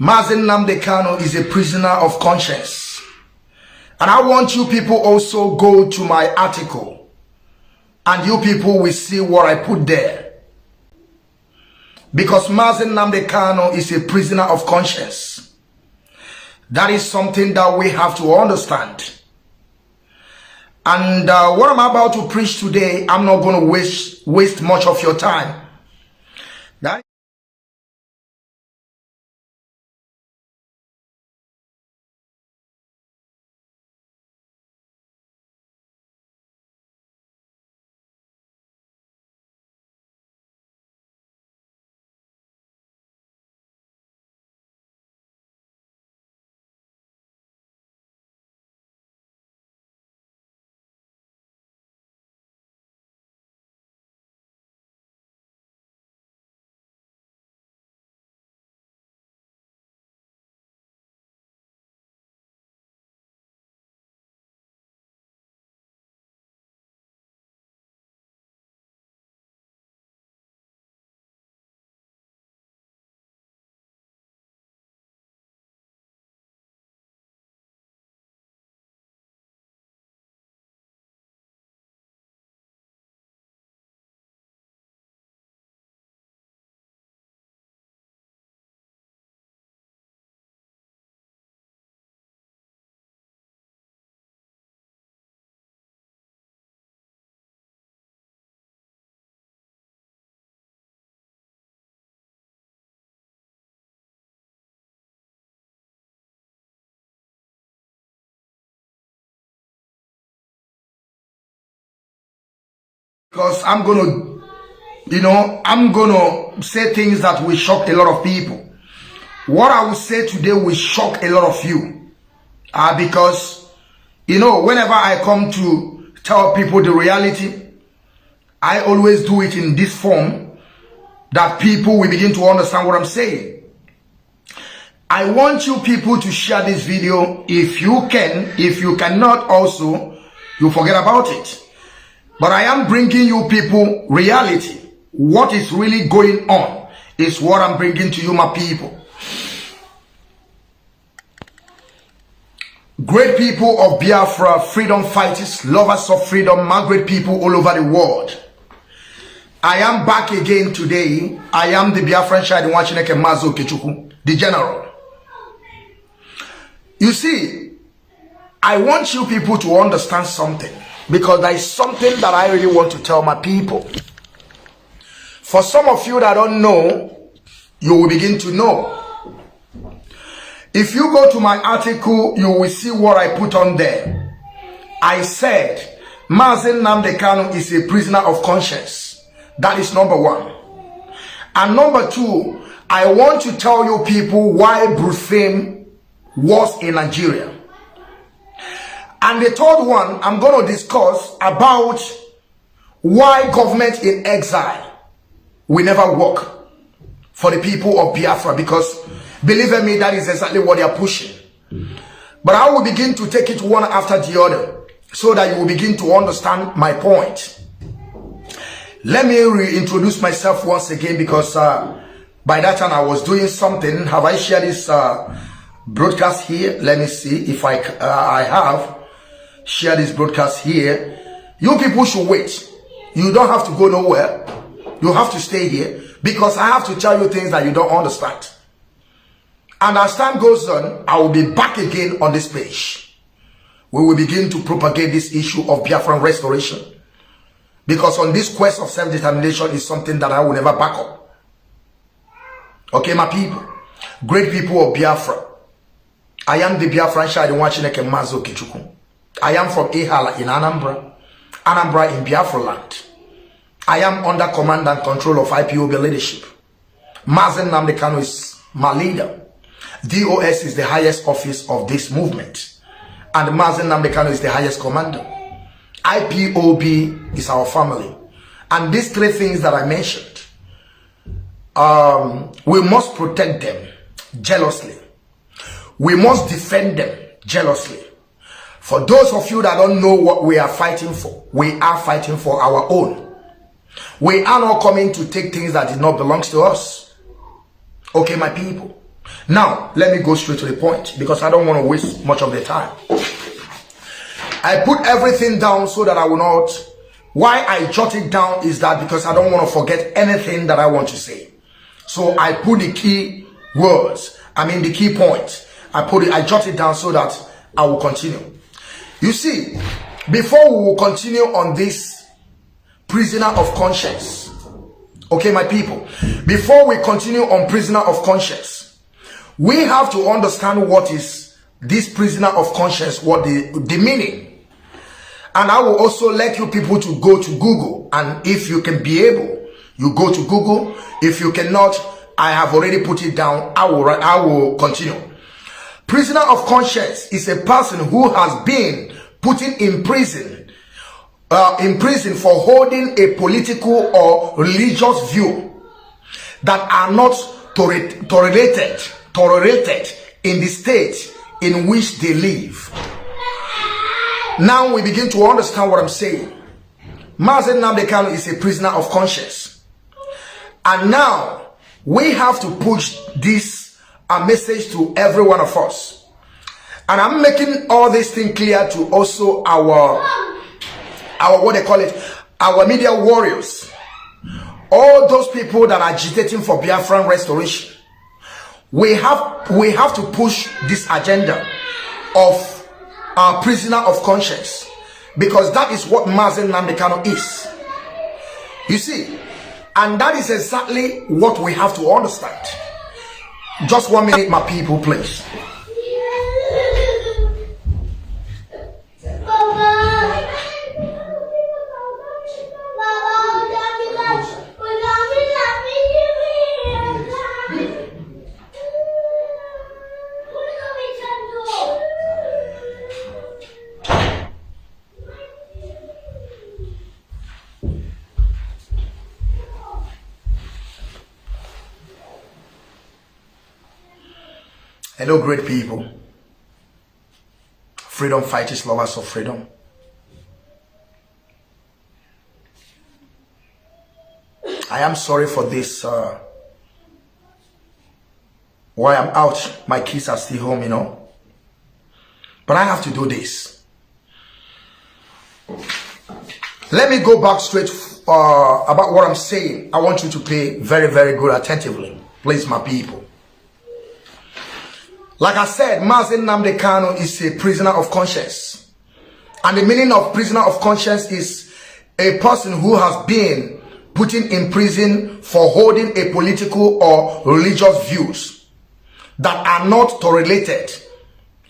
Mazi Nnamdi Kanu is a prisoner of conscience. And I want you people also go to my article. And you people will see what I put there. Because Mazi Nnamdi Kanu is a prisoner of conscience. That is something that we have to understand. And what I'm about to preach today, I'm not going to waste much of your time. Because I'm going to say things that will shock a lot of people. What I will say today will shock a lot of you. Because, whenever I come to tell people the reality, I always do it in this form that people will begin to understand what I'm saying. I want you people to share this video if you can. If you cannot also, you forget about it. But I am bringing you people reality. What is really going on is what I'm bringing to you, my people. Great people of Biafra, freedom fighters, lovers of freedom, my great people all over the world. I am back again today. I am the Biafran Shadi Wachineke Mazo Kechuku, the general. You see, I want you people to understand something. Because there is something that I really want to tell my people. For some of you that don't know, you will begin to know. If you go to my article, you will see what I put on there. I said, Mazi Nnamdi Kanu is a prisoner of conscience. That is number one. And number two, I want to tell you people why Brullem was in Nigeria. And the third one, I'm going to discuss about why government in exile will never work for the people of Biafra. Because, believe me, that is exactly what they are pushing. But I will begin to take it one after the other so that you will begin to understand my point. Let me reintroduce myself once again because by that time I was doing something. Have I shared this broadcast here? Let me see if I have. Share this broadcast here. You people should wait. You don't have to go nowhere. You have to stay here because I have to tell you things that you don't understand. And as time goes on, I will be back again on this page. We will begin to propagate this issue of Biafran restoration. Because on this quest of self-determination is something that I will never back up. Okay, my people. Great people of Biafra. I am the Biafran Shadi Wachineke Mazo Kechuku. I am from Ihala in Anambra in Biafra land. I am under command and control of IPOB leadership. Mazi Nnamdi Kanu is my leader. DOS is the highest office of this movement. And Mazi Nnamdi Kanu is the highest commander. IPOB is our family. And these three things that I mentioned, we must protect them jealously. We must defend them jealously. For those of you that don't know what we are fighting for, we are fighting for our own. We are not coming to take things that did not belong to us. Okay, my people. Now, let me go straight to the point because I don't want to waste much of the time. I put everything down so that I will not. Why I jot it down is that because I don't want to forget anything that I want to say. So I put the key words, the key points. I jot it down so that I will continue. You see, before we will continue on this prisoner of conscience, okay, my people, before we continue on prisoner of conscience, we have to understand what is this prisoner of conscience, what the meaning. And I will also let you people to go to Google. And if you can be able, you go to Google. If you cannot, I have already put it down. I will continue. Prisoner of conscience is a person who has been put in prison for holding a political or religious view that are not tolerated in the state in which they live. Now we begin to understand what I'm saying. Mazi Nnamdi Kanu is a prisoner of conscience. And now we have to push this message to every one of us. And I'm making all this thing clear to also our what they call it, our media warriors. All those people that are agitating for Biafran restoration. We have to push this agenda of our prisoner of conscience, because that is what Mazi Nnamdi Kanu is. You see, and that is exactly what we have to understand. Just 1 minute, my people, please. Hello, great people, freedom fighters, lovers of freedom. I am sorry for this. While I'm out, my kids are still home, but I have to do this. Let me go back straight about what I'm saying. I want you to pay very, very good attentively, please, my people. Like I said, Mazi Nnamdi Kanu is a prisoner of conscience. And the meaning of prisoner of conscience is a person who has been put in prison for holding a political or religious views that are not tolerated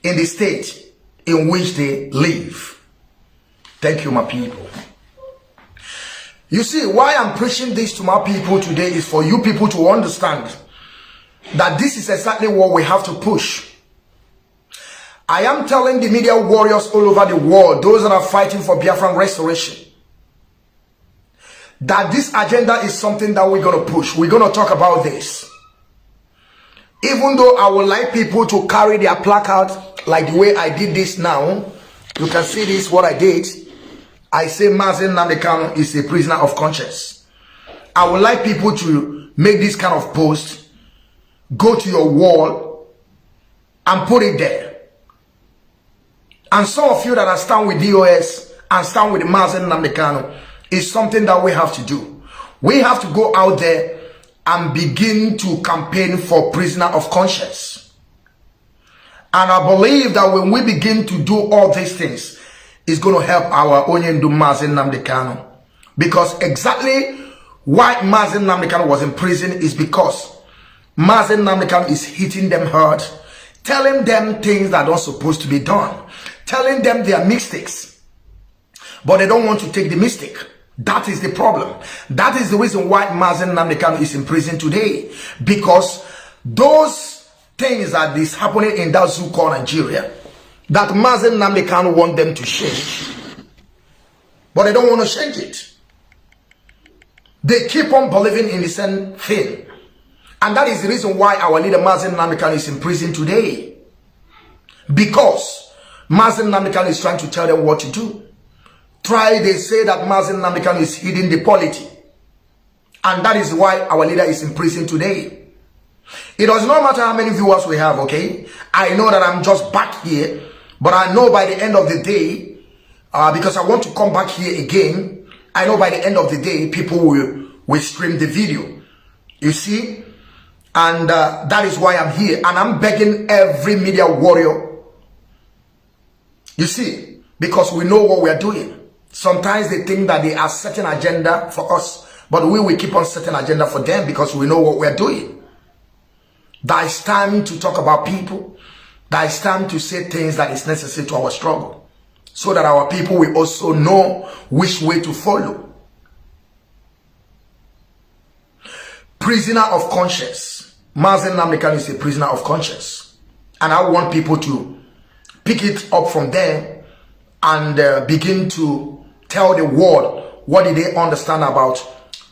in the state in which they live. Thank you, my people. You see, why I'm preaching this to my people today is for you people to understand that this is exactly what we have to push. I am telling the media warriors all over the world, those that are fighting for Biafran restoration, that this agenda is something that we're going to push. We're going to talk about this. Even though I would like people to carry their placard like the way I did this now. You can see this, what I did. I say Mazi Nnamdi Kanu is a prisoner of conscience. I would like people to make this kind of post, go to your wall and put it there. And some of you that are stand with DOS and stand with Mazi Nnamdi Kanu is something that we have to do. We have to go out there and begin to campaign for prisoner of conscience. And I believe that when we begin to do all these things, it's going to help our Onyendu Mazi Nnamdi Kanu. Because exactly why Mazi Nnamdi Kanu was in prison is because Mazi Nnamdi Kanu is hitting them hard, telling them things that are not supposed to be done, telling them their mistakes, but they don't want to take the mistake. That is the problem. That is the reason why Mazi Nnamdi Kanu is in prison today, because those things that is happening in that zoo called Nigeria, that Mazi Nnamdi Kanu want them to change, but they don't want to change it. They keep on believing in the same thing. And that is the reason why our leader Mazi Nnamdi Kanu is in prison today. Because Mazi Nnamdi Kanu is trying to tell them what to do. They say that Mazi Nnamdi Kanu is hiding the polity. And that is why our leader is in prison today. It does not matter how many viewers we have, okay? I know that I'm just back here, but I know by the end of the day, because I want to come back here again, I know by the end of the day, people will stream the video. You see? And that is why I'm here. And I'm begging every media warrior. You see? Because we know what we are doing. Sometimes they think that they are setting agenda for us, but we will keep on setting agenda for them because we know what we are doing. That is time to talk about people. That is time to say things that is necessary to our struggle, so that our people will also know which way to follow. Prisoner of conscience. Mazi Nnamdi is a prisoner of conscience. And I want people to pick it up from there and begin to tell the world what did they understand about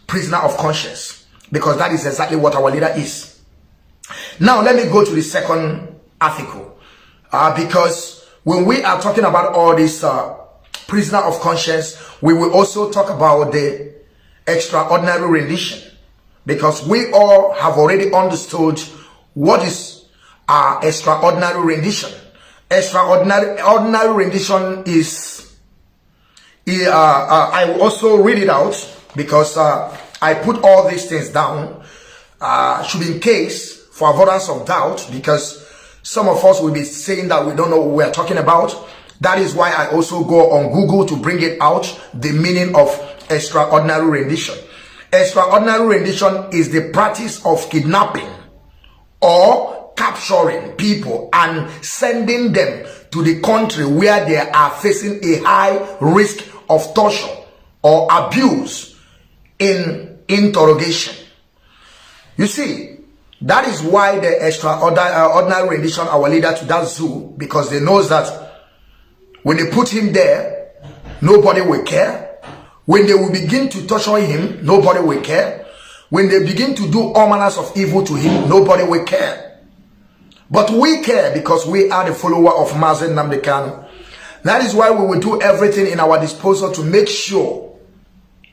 prisoner of conscience. Because that is exactly what our leader is. Now let me go to the second article. Because when we are talking about all this prisoner of conscience, we will also talk about the extraordinary rendition. Because we all have already understood what is extraordinary rendition. Extraordinary rendition is, I will also read it out because I put all these things down, should be in case for avoidance of doubt, because some of us will be saying that we don't know what we're talking about. That is why I also go on Google to bring it out, the meaning of extraordinary rendition. Extraordinary rendition is the practice of kidnapping or capturing people and sending them to the country where they are facing a high risk of torture or abuse in interrogation. You see, that is why the extraordinary rendition our leader to that zoo, because they knows that when they put him there, nobody will care. When they will begin to torture him, nobody will care. When they begin to do all manners of evil to him, nobody will care. But we care because we are the follower of Mazi Nnamdi Kanu. That is why we will do everything in our disposal to make sure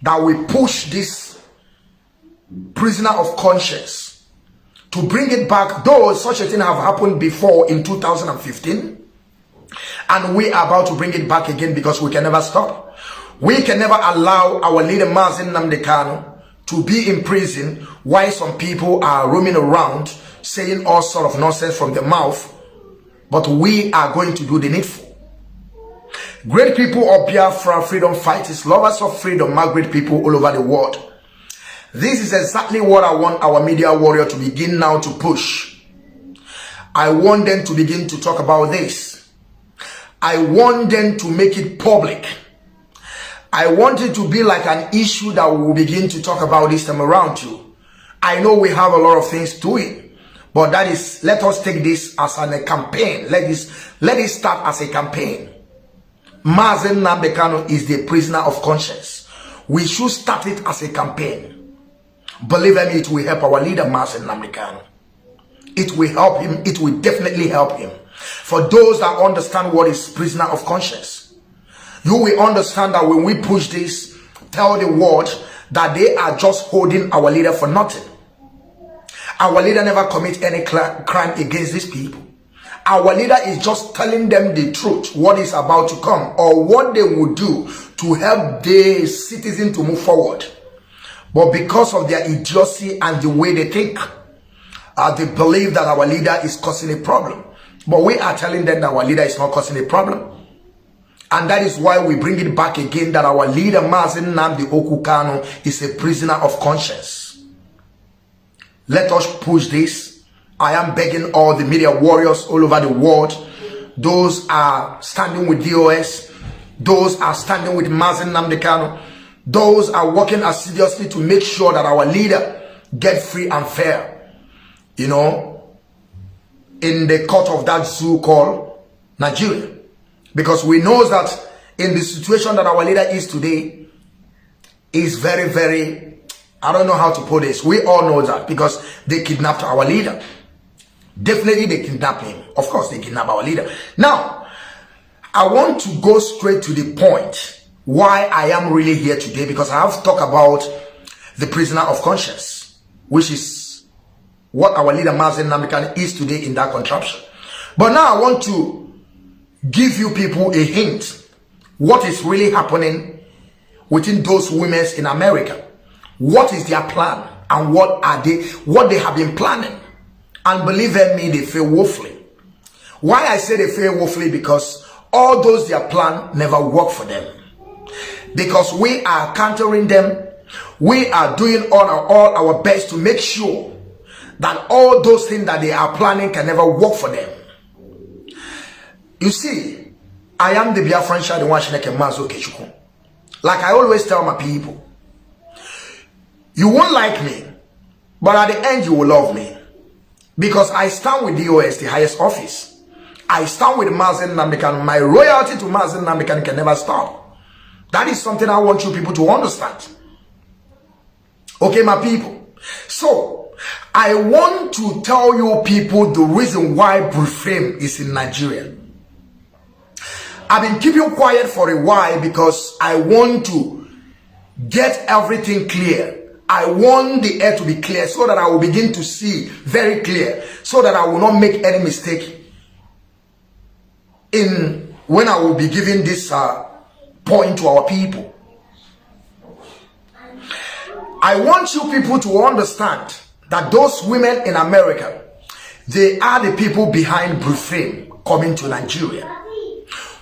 that we push this prisoner of conscience to bring it back, though such a thing have happened before in 2015. And we are about to bring it back again because we can never stop. We can never allow our leader Mazi Nnamdi Kanu to be in prison while some people are roaming around saying all sort of nonsense from their mouth. But we are going to do the needful. Great people of Biafra, freedom fighters, lovers of freedom, my great people all over the world. This is exactly what I want our media warrior to begin now to push. I want them to begin to talk about this. I want them to make it public. I want it to be like an issue that we will begin to talk about this time around too. I know we have a lot of things to it, but that is, let us take this as a campaign. Let it start as a campaign. Mazi Nnamdi Kanu is the prisoner of conscience. We should start it as a campaign. Believe me, it will help our leader Mazi Nnamdi Kanu. It will help him. It will definitely help him. For those that understand what is prisoner of conscience, you will understand that when we push this, tell the world that they are just holding our leader for nothing. Our leader never commit any crime against these people. Our leader is just telling them the truth, what is about to come, or what they would do to help the citizen to move forward. But because of their idiocy and the way they think, they believe that our leader is causing a problem. But we are telling them that our leader is not causing a problem. And that is why we bring it back again that our leader Mazi Nnamdi Kanu is a prisoner of conscience. Let us push this. I am begging all the media warriors all over the world. Those are standing with DOS. Those are standing with Mazi Nnamdi Kanu. Those are working assiduously to make sure that our leader get free and fair. You know, in the court of that zoo called Nigeria. Because we know that in the situation that our leader is today, is very, very, I don't know how to put this. We all know that because they kidnapped our leader. Definitely they kidnapped him. Of course they kidnapped our leader. Now, I want to go straight to the point why I am really here today, because I have talked about the prisoner of conscience, which is what our leader Mazi Nnamdi is today in that contraption. But now I want to give you people a hint what is really happening within those women in America. What is their plan and what they have been planning. And believe me, they fail woefully. Why I say they fail woefully? Because all those their plan never work for them. Because we are countering them. We are doing all our best to make sure that all those things that they are planning can never work for them. You see, I am the Biafran the one Mazi. Like I always tell my people, you won't like me, but at the end you will love me. Because I stand with DOS, the highest office. I stand with Mazi Nnamdi. My loyalty to Mazi Nnamdi can never stop. That is something I want you people to understand. Okay, my people. So, I want to tell you people the reason why Brullem is in Nigeria. I've been keeping quiet for a while because I want to get everything clear. I want the air to be clear so that I will begin to see very clear, so that I will not make any mistake in when I will be giving this point to our people. I want you people to understand that those women in America, they are the people behind Brullem coming to Nigeria.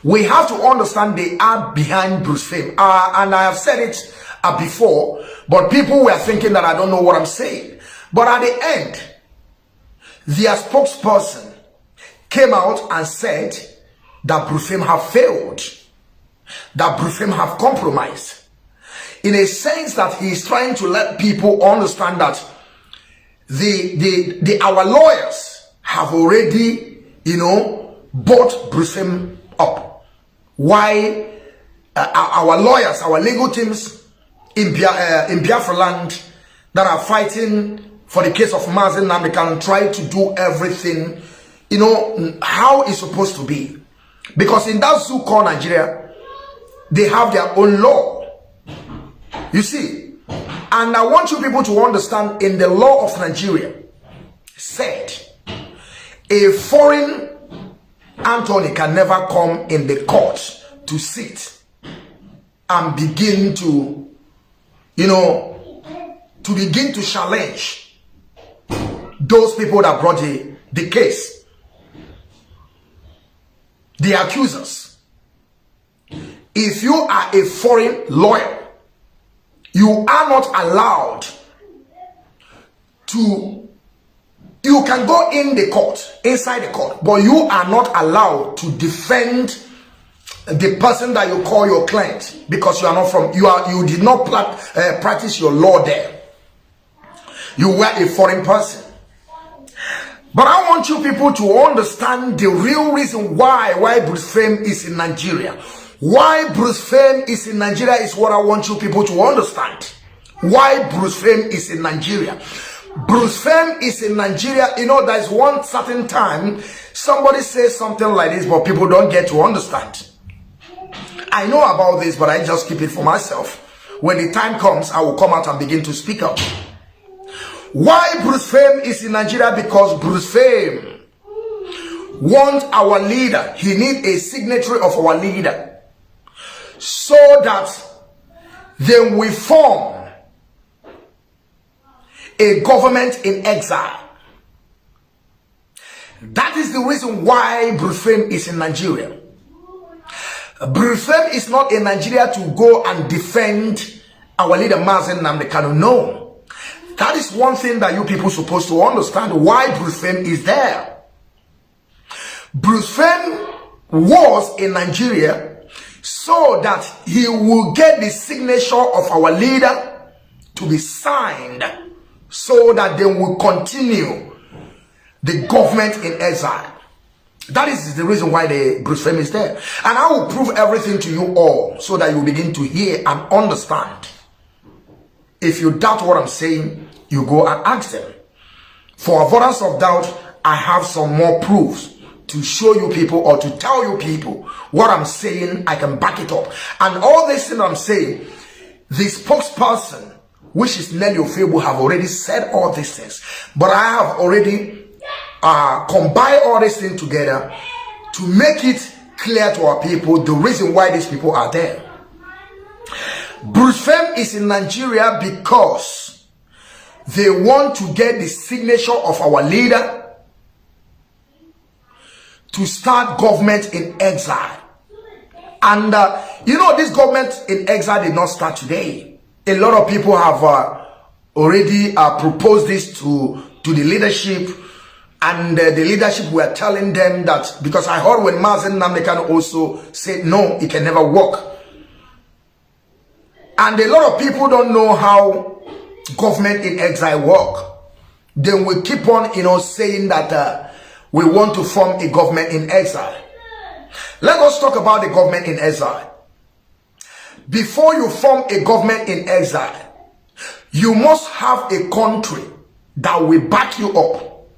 We have to understand they are behind Brullem. And I have said it before, but people were thinking that I don't know what I'm saying. But at the end, their spokesperson came out and said that Brullem have failed, that Brullem have compromised. In a sense that he is trying to let people understand that our lawyers have already, bought Brullem up. Why our lawyers, our legal teams in Biafra land that are fighting for the case of Mazi Nnamdi can try to do everything, how it's supposed to be. Because in that zoo called Nigeria, they have their own law. You see? And I want you people to understand, in the law of Nigeria, said, a foreign Anthony can never come in the court to sit and begin to, to begin to challenge those people that brought the case, the accusers. If you are a foreign lawyer, you are not allowed to. You can go in the court, inside the court, but you are not allowed to defend the person that you call your client, because you are not from, you did not practice your law there. You were a foreign person. But I want you people to understand the real reason why Brullem is in Nigeria. Why Brullem is in Nigeria is what I want you people to understand. Why Brullem is in Nigeria. Brullem is in Nigeria. There's one certain time somebody says something like this, but people don't get to understand. I know about this, but I just keep it for myself. When the time comes, I will come out and begin to speak up. Why Brullem is in Nigeria? Because Brullem wants our leader. He needs a signature of our leader, so that then we form a government in exile. That is the reason why Brullem is in Nigeria. Brullem is not in Nigeria to go and defend our leader Mazi Nnamdi Kanu. No. That is one thing that you people are supposed to understand, why Brullem is there. Brullem was in Nigeria so that he will get the signature of our leader to be signed, so that they will continue the government in exile. That is the reason why the Brullem is there. And I will prove everything to you all, so that you begin to hear and understand. If you doubt what I'm saying, you go and ask them. For avoidance of doubt, I have some more proofs to show you people, or to tell you people what I'm saying. I can back it up. And all this thing I'm saying, the spokesperson which is Nelly Ofebu, have already said all these things. But I have already combined all these things together to make it clear to our people the reason why these people are there. Brullem is in Nigeria because they want to get the signature of our leader to start government in exile. And you know, this government in exile did not start today. A lot of people have already proposed this to the leadership, and the leadership were telling them that, because I heard when Mazi and Nnamdi also said no, it can never work. And a lot of people don't know how government in exile work. Then we keep on, you know, saying that we want to form a government in exile. Let us talk about the government in exile. Before you form a government in exile, you must have a country that will back you up,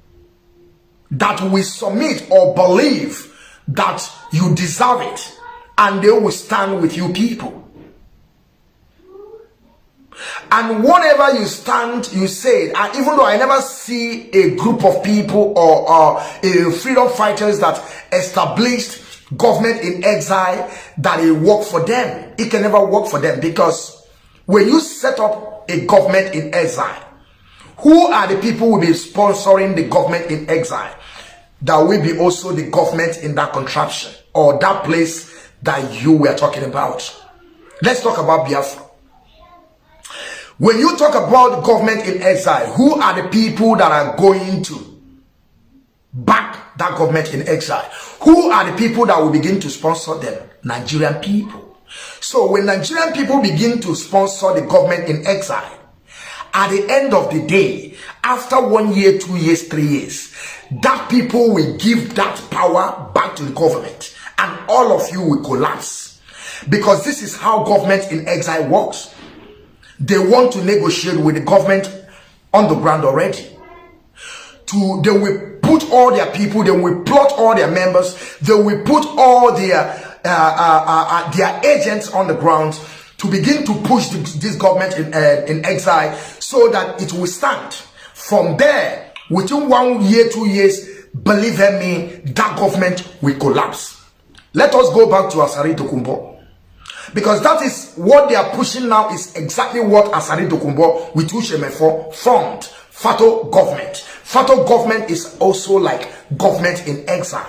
that will submit or believe that you deserve it, and they will stand with you people. And whatever you stand, you say, and even though I never see a group of people or a freedom fighters that established government in exile that it work for them, it can never work for them, because when you set up a government in exile, who are the people who will be sponsoring the government in exile? That will be also the government in that contraption or that place that you were talking about. Let's talk about Biafra. When you talk about government in exile, who are the people that are going to back that government in exile? Who are the people that will begin to sponsor them? Nigerian people. So when Nigerian people begin to sponsor the government in exile, at the end of the day, after 1 year, 2 years, 3 years, that people will give that power back to the government, and all of you will collapse. Because this is how government in exile works. They want to negotiate with the government on the ground already. They will put all their people, they will plot all their members, they will put all their agents on the ground to begin to push this government in exile so that it will stand. From there, within 1 year, 2 years, believe me, that government will collapse. Let us go back to Asari Dokubo. Because that is what they are pushing now, is exactly what Asari Dokubo with Ushemefo formed. Fato government. Fato government is also like government in exile.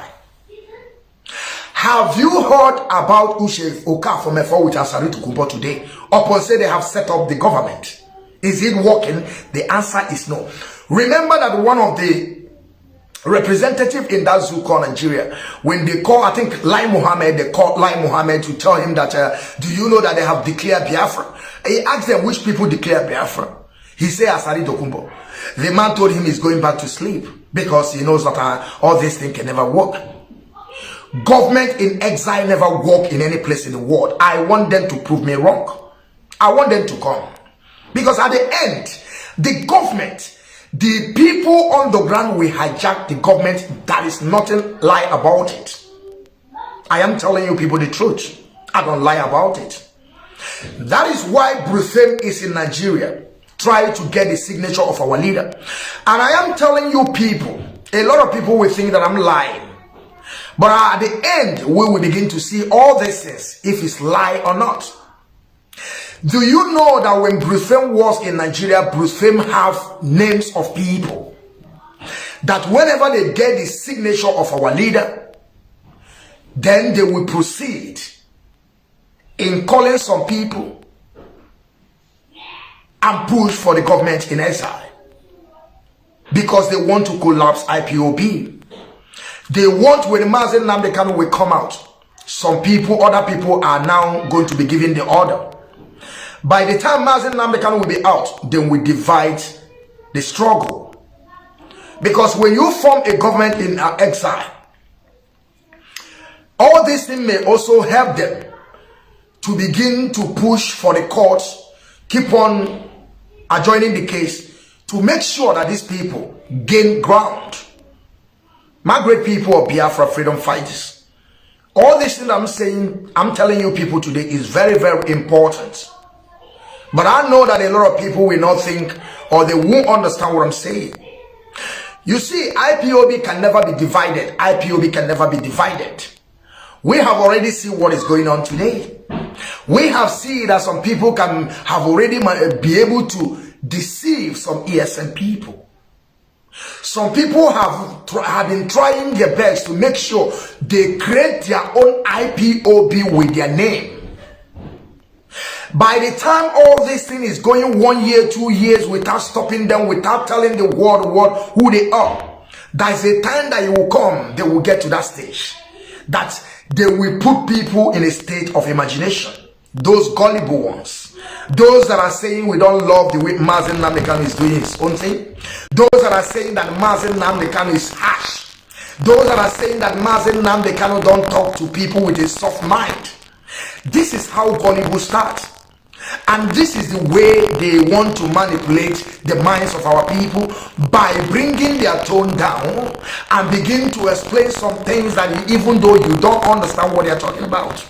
Have you heard about Ushe Okafomefo with Asari Dokubo today? Upon say they have set up the government. Is it working? The answer is no. Remember that one of the representative in that zoo called Nigeria, when they call, I think Lai Mohammed, they called Lai Mohammed to tell him that do you know that they have declared Biafra? He asked them which people declared Biafra. He said Asari Dokubo. The man told him he's going back to sleep because he knows that all these things can never work. Government in exile never work in any place in the world. I want them to prove me wrong. I want them to come, because at the end, the government, the people on the ground will hijack the government. That is nothing lie about it. I am telling you people the truth. I don't lie about it. That is why Brullem is in Nigeria, trying to get the signature of our leader. And I am telling you people, a lot of people will think that I'm lying. But at the end, we will begin to see all these things, if it's lie or not. Do you know that when Brullem was in Nigeria, Brullem have names of people that whenever they get the signature of our leader, then they will proceed in calling some people and push for the government in exile, because they want to collapse IPOB. They want, when Mazi and Nnamdi will come out, some people, other people are now going to be given the order. By the time Mazi and Nnamdi will be out, then we divide the struggle. Because when you form a government in exile, all these things may also help them to begin to push for the courts, keep on adjoining the case, to make sure that these people gain ground. My great people of Biafra freedom fighters, all this thing I'm saying, I'm telling you people today is very, very important. But I know that a lot of people will not think or they won't understand what I'm saying. You see, IPOB can never be divided. IPOB can never be divided. We have already seen what is going on today. We have seen that some people have already be able to deceive some ESN people. Some people have been trying their best to make sure they create their own IPOB with their name. By the time all this thing is going 1 year, 2 years without stopping them, without telling the world who they are, there's a time that it will come, they will get to that stage. That they will put people in a state of imagination. Those gullible ones. Those that are saying we don't love the way Mazi is doing his own thing. Those that are saying that Mazi is harsh. Those that are saying that Mazi don't talk to people with a soft mind. This is how gullible starts. And this is the way they want to manipulate the minds of our people by bringing their tone down and begin to explain some things that even though you don't understand what they're talking about.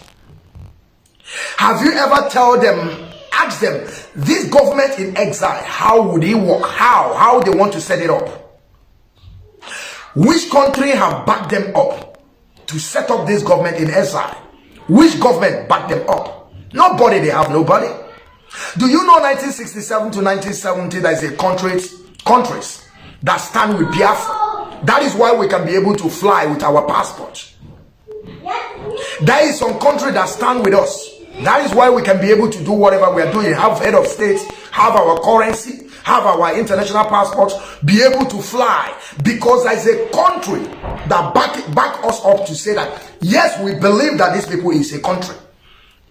Have you ever asked them, this government in exile, how would it work? How they want to set it up? Which country have backed them up to set up this government in exile? Which government backed them up? Nobody. They have nobody. Do you know 1967 to 1970 there is a countries that stand with Biafra? That is why we can be able to fly with our passports. There is some country that stand with us. That is why we can be able to do whatever we are doing. Have head of state, have our currency, have our international passports, be able to fly. Because there is a country that back us up to say that, yes, we believe that these people is a country.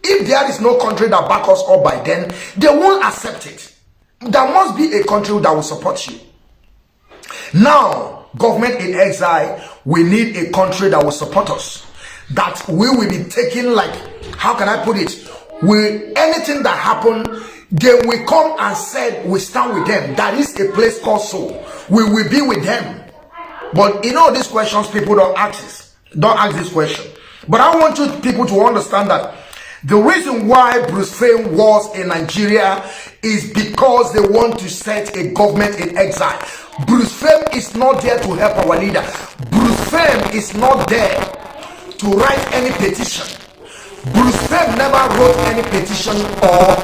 If there is no country that back us up by then, they won't accept it. There must be a country that will support you. Now, government in exile, we need a country that will support us. That we will be taking, like, how can I put it? Anything that happen, they will come and say, we stand with them. That is a place called so. We will be with them. But you know these questions, people don't ask this question. But I want you people to understand that the reason why Bruce Fame was in Nigeria is because they want to set a government in exile. Bruce Fame is not there to help our leader. Bruce Fame is not there to write any petition. Bruce Fame never wrote any petition or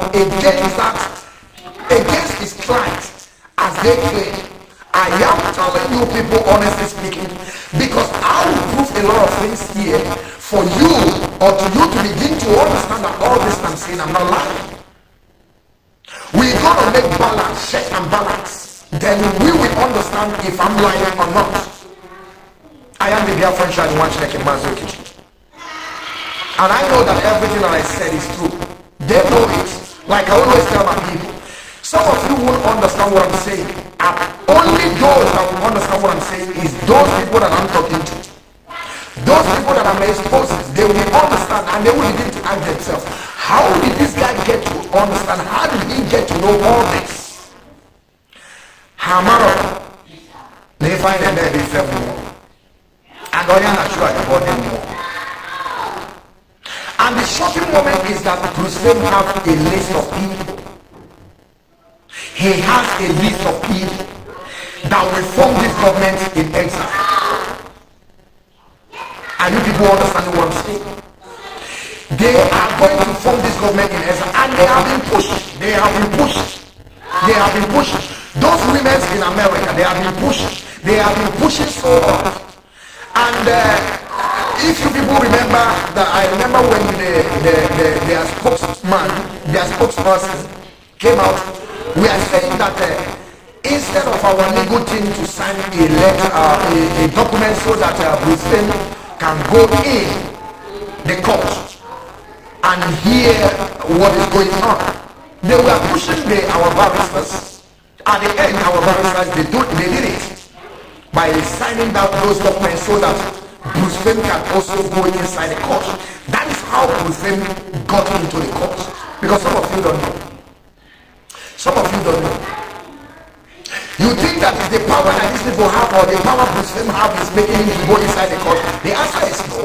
against his clients as they claim. I am telling you people, honestly speaking, because I will prove a lot of things here for you or to you to begin to understand that all this I'm saying, I'm not lying. We're going to make balance, check and balance. Then we will understand if I'm lying or not. I am the Biafran child one checking Mazi. And I know that everything that I said is true. They know it. Like I always tell my people, some of you won't understand what I'm saying. Only those that will understand what I'm saying is those people that I'm talking to. Those people that I'm exposing, they will understand and they will begin to ask themselves, how did this guy get to understand? How did he get to know all this? Hamaro, they find them there, they feel more. And I am not sure about them more. And the shocking moment is that Bruce Fame has a list of people. He has a list of people that will form this government in exile. And you people understand what I'm saying? They are going to form this government in exile, and they have been pushed. They have been pushed. They have been pushed. Those women in America, they have been pushed. They have been pushing so hard. And if you people remember that, I remember when their spokesperson came out, we are saying that instead of our legal team to sign a letter, a document so that Bruce Fame can go in the court and hear what is going on, they were pushing our barristers. At the end, our barristers, they did it by signing down those documents so that Bruce Fame can also go inside the court. That is how Bruce Fame got into the court. Because some of you don't know. Some of you don't know. You think that the power that these people have or the power Bruce Fame have is making him to go inside the court? The answer is no.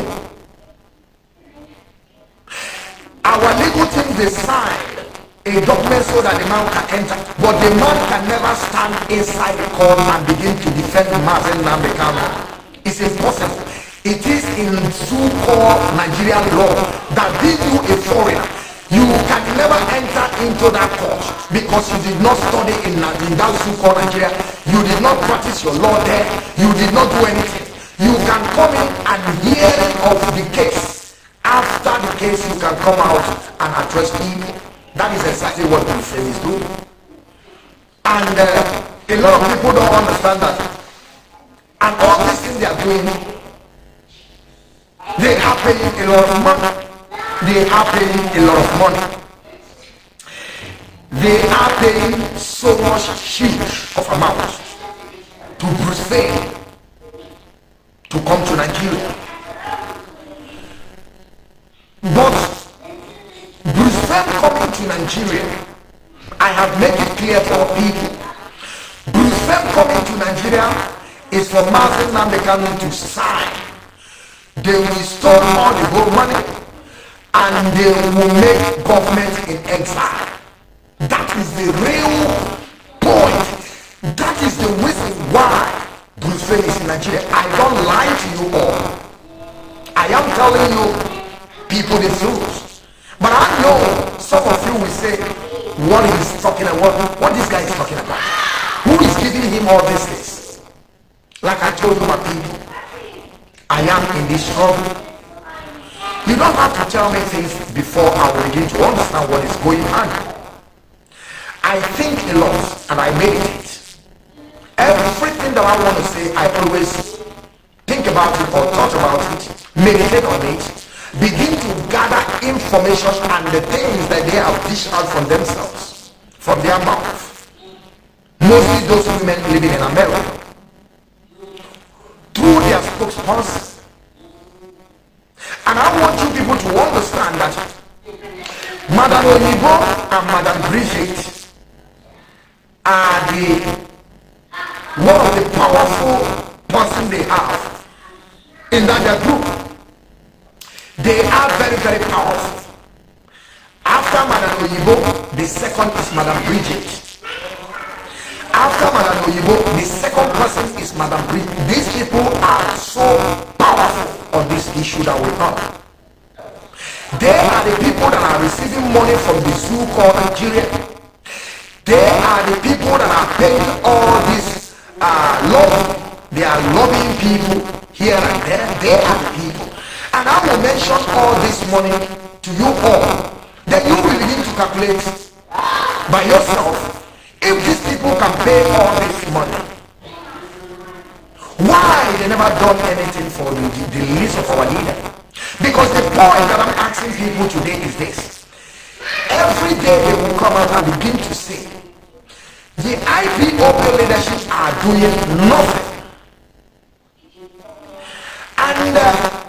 Our legal team, they signed a document so that the man can enter, but the man can never stand inside the court and begin to defend Mazi Nnamdi Kanu. It's impossible. It is in so-called Nigerian law that being you a foreigner, you can never enter into that court because you did not study in that so-called Nigeria. You did not practice your law there. You did not do anything. You can come in and hearing of the case. After the case, you can come out and address people. That is exactly what the same is doing. And a lot of people don't understand that. And all these things they are doing, they are paying a lot of money. They are paying a lot of money. They are paying so much huge of amount to Bruce Wayne to come to Nigeria. But Bruce Wayne coming to Nigeria, I have made it clear for people. Bruce Wayne coming to Nigeria is for Mazi Nnamdi Kanu to sign. They will restore all the whole money and they will make government in exile. That is the real point. That is the reason why Bruce Wayne is in Nigeria. I don't lie to you all. I am telling you people the truth. But I know some of you will say, what he's talking about, what this guy is talking about. Who is giving him all these things? Like I told you, my people, I am in this struggle. You don't have to tell me things before I will begin to understand what is going on. I think a lot and I meditate. Everything that I want to say, I always think about it or thought about it, meditate on it, begin to gather information and the things that they have dished out from themselves, from their mouth. Mostly those women living in America, through their spokespersons. And I want you people to understand that Madam Oyibo and Madam Bridget are one of the powerful person they have in that group. They are very, very powerful. After Madam Oyibo, the second is Madam Bridget. After Madam Oyibo, the second person is Madam Bridget. These people are so powerful on this issue that we have. They are the people that are receiving money from the zoo called Nigeria. They are the people that are paying all this lobby. They are lobbying people here and there. They are the people. And I will mention all this money to you all. Then you will begin to calculate by yourself if these people can pay all this money. Why they never done anything for the list of our leader? Because the point that I'm asking people today is this. Every day they will come out and begin to say the IPOB leadership are doing nothing. And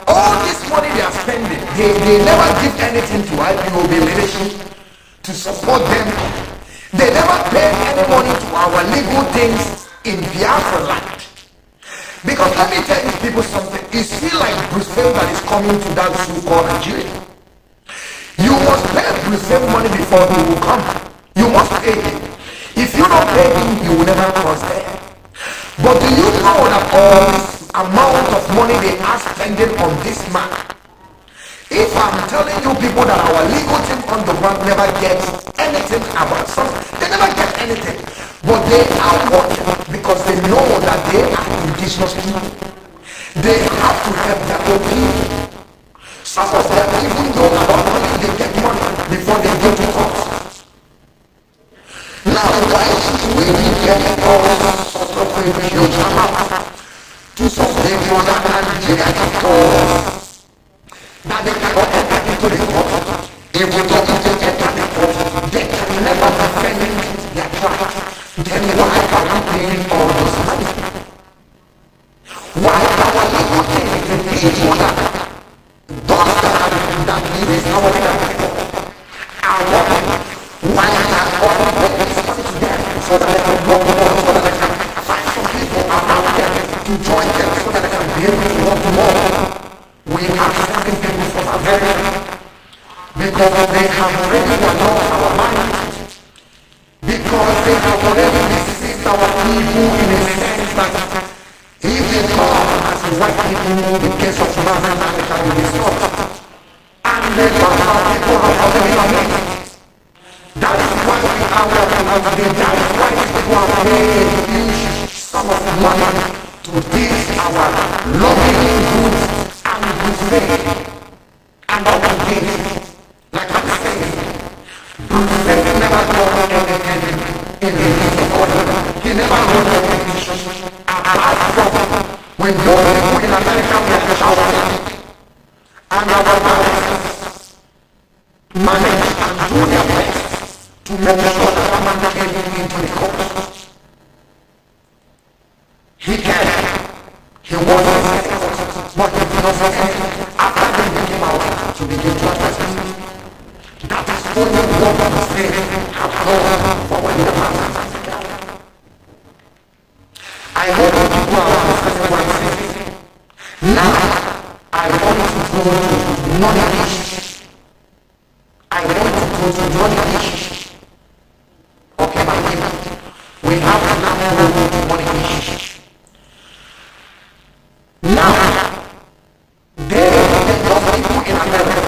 all this money they are spending, they never give anything to IPOB leadership to support them. They never pay any money to our legal things in Biafra land. Because let me tell you people something. It's still like Bruce Wayne that is coming to that so-called Nigeria. You must pay Bruce Wayne money before he will come. You must pay him. If you don't pay him, you will never cross there. But do you know that all this amount of money they are spending on this man? If I'm telling you people that our legal team on the ground never gets anything about something, they never get anything. But they are working because they know that they are indigenous people. They have to help their own people. Some of them even know about money they get money before they go to court. Now why should we be getting all sorts of huge amounts to some people that Nigeria because that they cannot enter into the court? If we don't enter the court, they can never defend their trial. Then why are we paying all this money? Why our legal thing in each other? Those that need is our people are working. Why are all of this money to them so that they can work more, so that they can find some people around them to join them so that they can be able to work more? We are starting people from America because they have already won our minds. already deceived our people in a sense that if they come as white people, the case of Northern Africa will be solved. And they come out people of the United. That is why we are working on today. That is why people are paying a huge sum of money to this our lobbying groups and crusade. And our engagement. Like I'm saying, crusade never got anything in the name of order. He never got anything apart from when your people in America were shouting and our brothers managed and do their best to make sure that a man came into the court. He came. He wasn't but he did not forget after they came out to begin to address him. That is only what the state have done for when the matters are together. I hope people are understanding what I'm saying. Now, I want to go to non-issues. I want to go to non-issues. Okay, my people, we have to now go to non-issues. Now, they those people in America,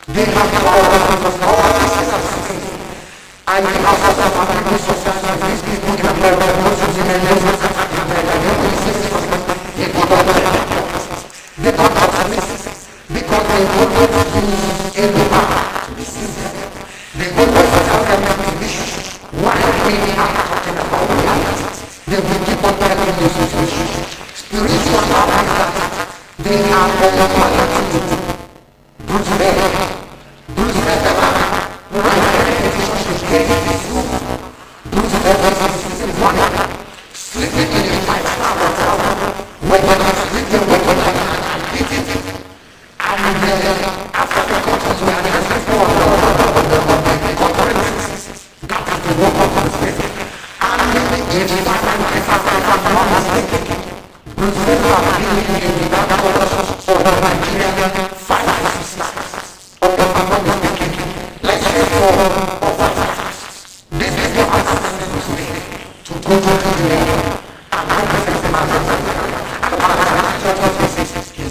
they have all and we have these people in America, they don't have because they don't want to use any power to be seen. They always tell them why we are talking about reality. They will keep on telling you spiritual power that they are all reality. Bruce Becker, Bruce Becker, Bruce Becker is one sleeping in a five-star hotel when they are sleeping when they are eating. And after the conference, we are asking for the conferences. That is the work of the state. And if I'm not mistaken, Bruce Becker has been in the dark corners of Nigeria 5 or 6 times. Or if I'm not mistaken, let's say 4 or 5 times. This is what I'm asking to say. To go to Nigeria and represent the man of and what is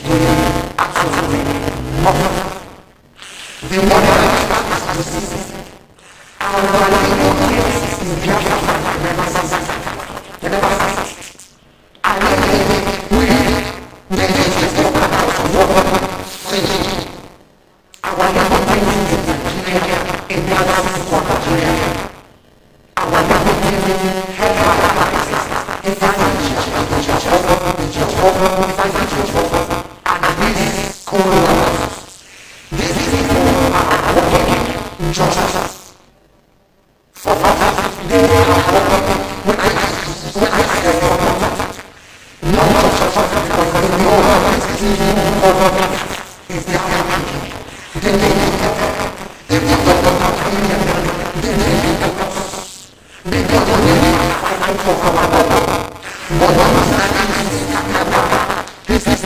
doing absolutely nothing. The one that is to see and what they don't get is Biafra. They never say it. And we just talk about what saying our level things in Nigeria in the other for Nigeria. Our level things help our lives. If I and this coronavirus, these people are working just for us. They are working when I say not just because they know what is their country. They if you don't they don't talk about but what was that this is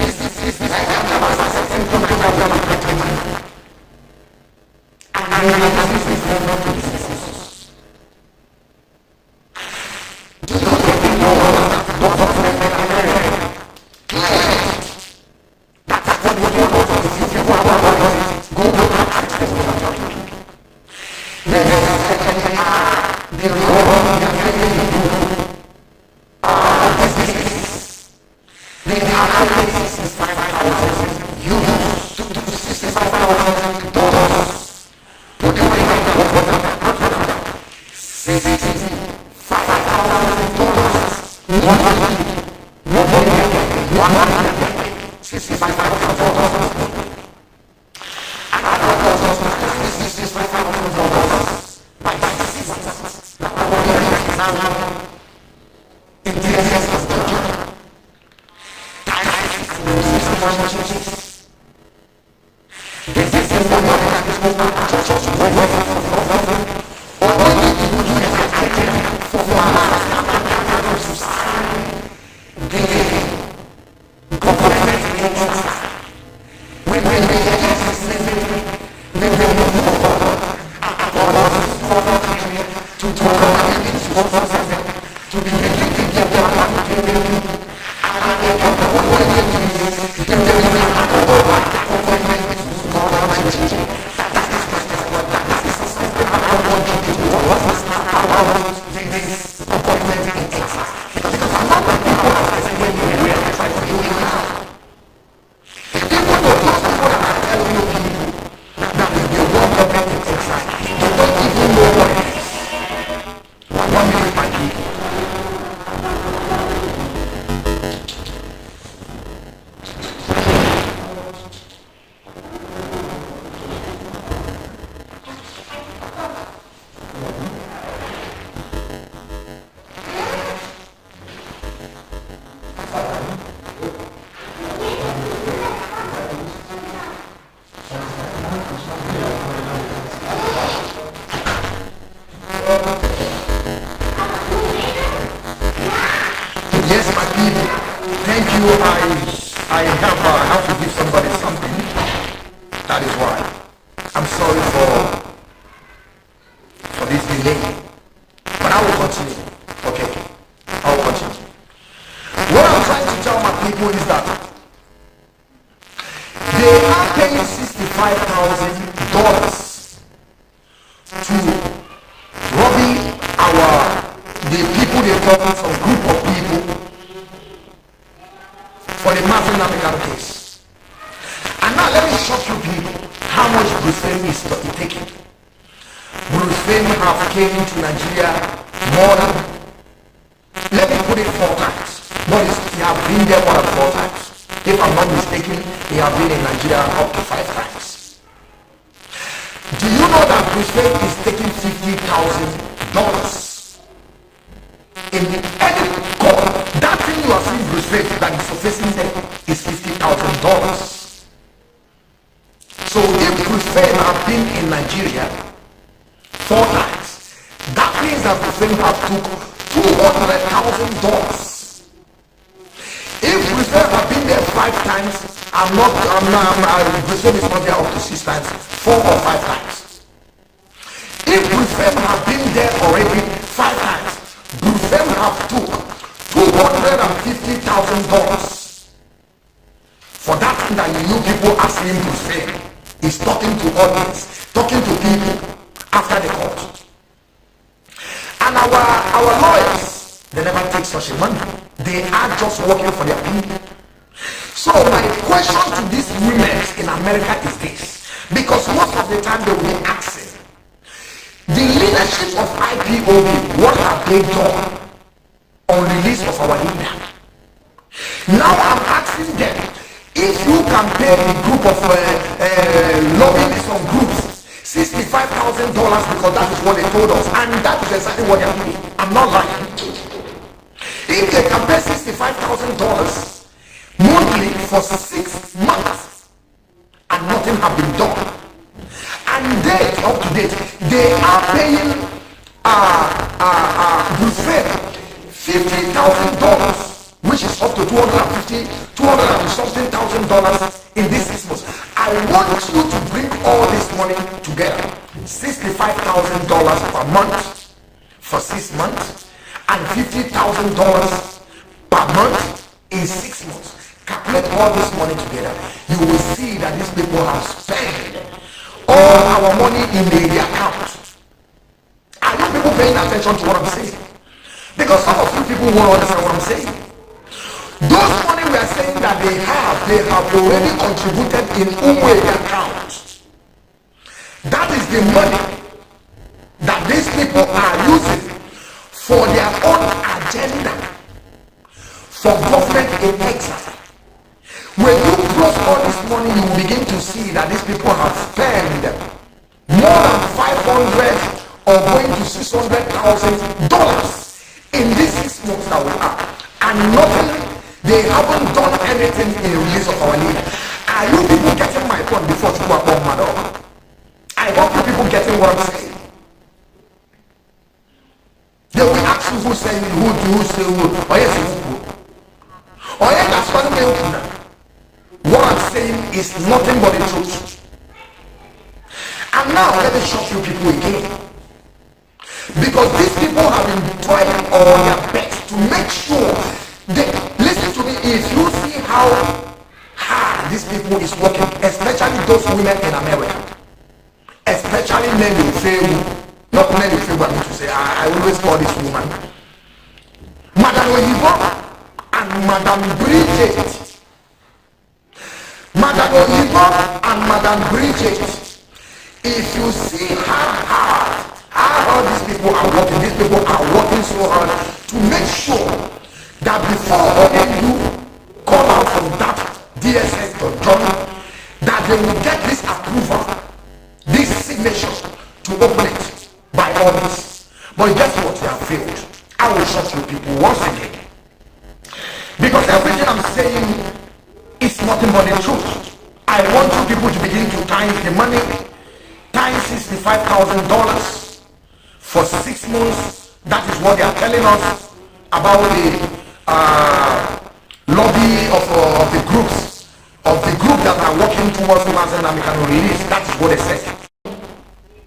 I have to give somebody something. That is why. I'm sorry for this delay. But I will continue. Okay. I will continue. What I'm trying to tell my people is that they are paying $65,000 to robbing the people they talk, some group of people, for the Mazi case. And now let me shock you people how much Brullem is taking. Brullem have came to Nigeria more than, let me put it 4 times, but he have been there more than 4 times. If I'm not mistaken, he have been in Nigeria up to 5 times. Do you know that Brullem is taking $50,000 in any court? That thing you are seeing Brullem that is surfacing there is $50,000. So if Brullem have been in Nigeria 4 times, that means that Brullem have took $200,000. If Brullem have been there 5 times, Brullem is not there up to 6 times, 4 or 5 times. If Brullem have been there already 5 times, Brullem have took $250,000 for that thing that you people are seeing Brullem is talking to audience, talking to people after the court. And our lawyers, they never take such a money. They are just working for their people. So my question to these women in America is this, because most of the time they will be asking the leadership of IPOB, what have they done on release of our leader? Now I'm asking them, if you can pay the group of lobbyists on groups $65,000, because that is what they told us, and that is exactly what they are doing. I'm not lying. If they can pay $65,000 monthly for 6 months and nothing have been done, and they up to date they are paying Brullem $50,000, which is up to $200 and something thousand in these 6 months. I want you to bring all this money together, $65,000 per month for 6 months and $50,000 per month in 6 months. Calculate all this money together, you will see that these people have spent all our money in the account. Are you people paying attention to what I'm saying? Because some of you people won't understand what I'm saying. Those money we are saying that they have already contributed in Outlay account. That is the money that these people are using for their own agenda for government in Exile. When you cross all this money, you will begin to see that these people have spent more than 500 or going to $600,000 in these 6 months that we are, and nothing. They haven't done anything in the release of our leader. Are you people getting my point before you are born, madam? I hope you people getting what I'm saying. They will ask you who say who say who, or yes, who. Or yes, that's what they open now. What I'm saying is nothing but the truth. And now let me shock you people again, because these people have been trying all their best to make sure they listen to me. If you see how hard these people is working, especially those women in America, especially men will fail, not men will fail, but to say I always call this woman Madam Oyibo and Madam Bridget. Madam Oyibo and Madam Bridget, if you see how hard these people are working so hard to make sure that before you call out from that DSS or John, that they will get this approval, this signature to open it by all this. But guess what? They have failed. I will shock you people once again, because everything I'm saying is nothing but the truth. I want you people to begin to times the money, times $65,000 for 6 months. That is what they are telling us about the lobby of the groups, of the group that are working towards Mazi Nnamdi Kanu release. That is what they said.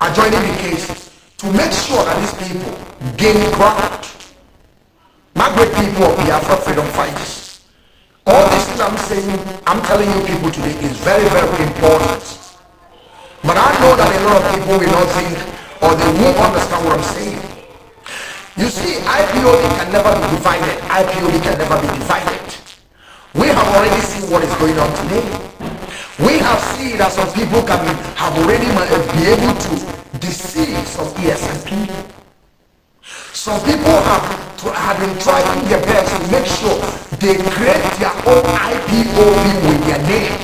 Are joining the case to make sure that these people gain ground. My great people of Biafra freedom fighters. All this thing I'm saying, I'm telling you people today is very, very important. But I know that a lot of people will not think or they won't understand what I'm saying. You see, IPOB can never be divided. IPOB can never be divided. We have already seen what is going on today. We have seen that some people can have already be able to deceive some ESN people. Some people have been trying their best to make sure they create their own IPOB with their name.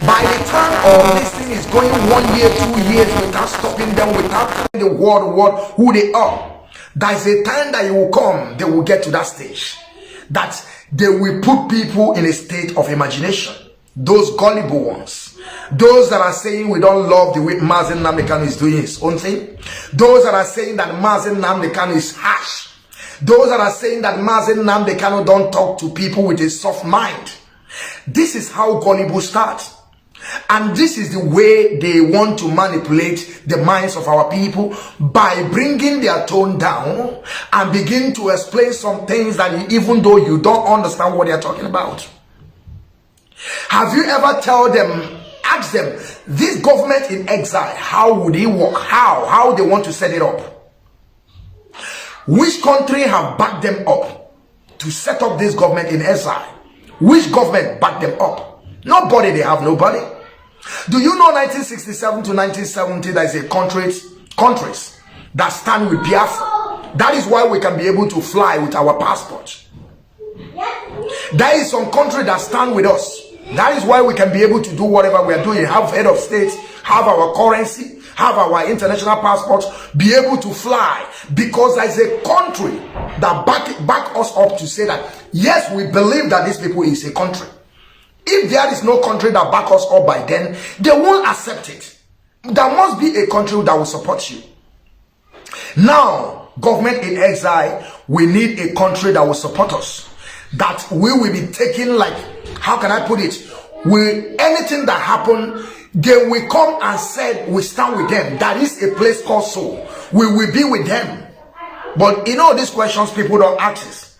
By the time all this thing is going 1 year, 2 years without stopping them, without telling the world who they are, there's a time that it will come, they will get to that stage that they will put people in a state of imagination. Those gullible ones, those that are saying we don't love the way Mazi Nnamdi Kanu is doing his own thing, those that are saying that Mazi Nnamdi Kanu is harsh, those that are saying that Mazi Nnamdi Kanu don't talk to people with a soft mind. This is how gullible starts. And this is the way they want to manipulate the minds of our people by bringing their tone down and begin to explain some things that even though you don't understand what they are talking about. Have you ever asked them, this government in exile, how would it work? How they want to set it up? Which country have backed them up to set up this government in exile? Which government backed them up? Nobody. They have nobody. Do you know 1967 to 1970 there is a countries that stand with Biafra? That is why we can be able to fly with our passports. There is some country that stand with us. That is why we can be able to do whatever we are doing. Have head of states, have our currency, have our international passports, be able to fly. Because there is a country that back us up to say that, yes, we believe that these people is a country. If there is no country that back us up by then, they won't accept it. There must be a country that will support you. Now, government in exile, we need a country that will support us. That we will be taking, like, how can I put it? Anything that happen, they will come and say, we stand with them. That is a place called Soul. We will be with them. But you know, these questions, people don't ask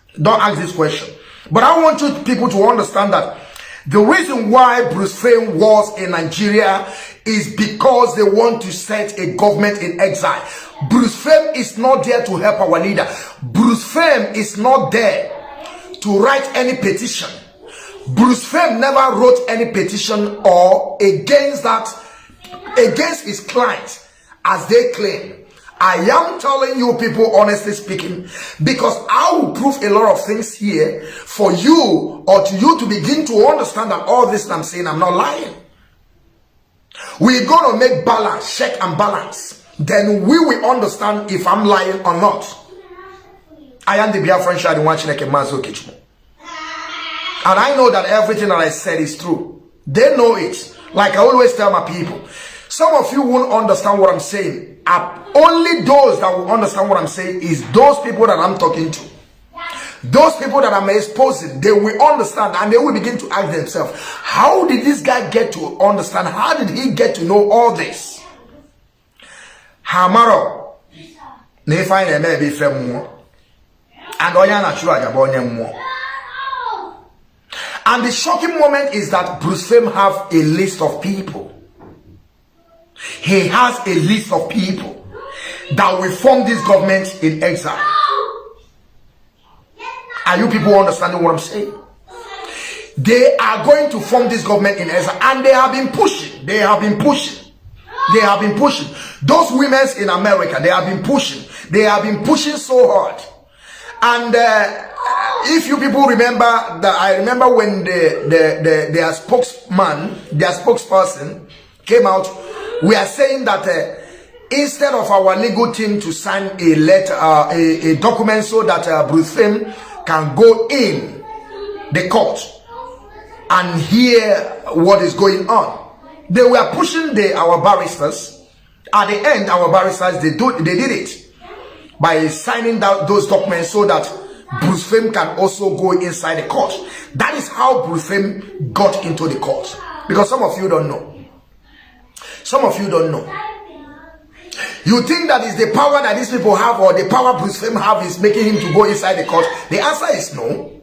this question. But I want you people to understand that the reason why Bruce Fame was in Nigeria is because they want to set a government in exile. Bruce Fame is not there to help our leader. Bruce Fame is not there to write any petition. Bruce Fame never wrote any petition or against his clients, as they claim. I am telling you people, honestly speaking, because I will prove a lot of things here for you or to you to begin to understand that all this I'm saying, I'm not lying. We're going to make balance, check and balance. Then we will understand if I'm lying or not. I am the Biafran Shadi watching like a Mazi Kitchen. And I know that everything that I said is true. They know it. Like I always tell my people, some of you won't understand what I'm saying. Only those that will understand what I'm saying is those people that I'm talking to. Those people that I'm exposing, they will understand and they will begin to ask themselves, how did this guy get to understand? How did he get to know all this? Hamaro. And the shocking moment is that Bruce Fame have a list of people. He has a list of people that will form this government in exile. Are you people understanding what I'm saying? They are going to form this government in exile, and they have been pushing. They have been pushing. Those women in America, they have been pushing. They have been pushing so hard. And if you people remember, I remember when their spokesperson came out, we are saying that instead of our legal team to sign a letter, a document so that Bruce Fame can go in the court and hear what is going on, they were pushing our barristers. At the end, our barristers, they did it by signing those documents so that Brullem can also go inside the court. That is how Brullem got into the court. Because some of you don't know. Some of you don't know. You think that is the power that these people have, or the power Brullem have is making him to go inside the court? The answer is no.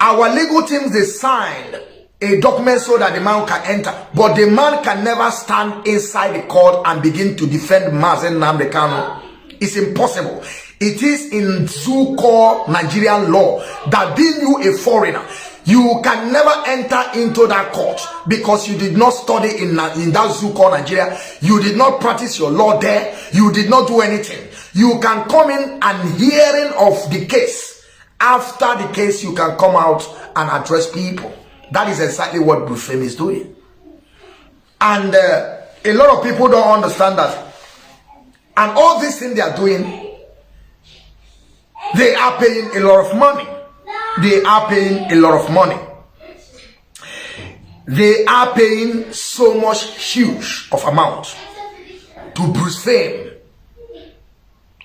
Our legal teams, they signed a document so that the man can enter, but the man can never stand inside the court and begin to defend Mazi Nnamdi Kanu. It's impossible. It is in so-called Nigerian law that being you a foreigner, you can never enter into that court because you did not study in that so-called Nigeria. You did not practice your law there. You did not do anything. You can come in and hearing of the case. After the case, you can come out and address people. That is exactly what Brullem is doing. And a lot of people don't understand that. And all these things they are doing, they are paying a lot of money. They are paying a lot of money. They are paying so much huge of amount to Brullem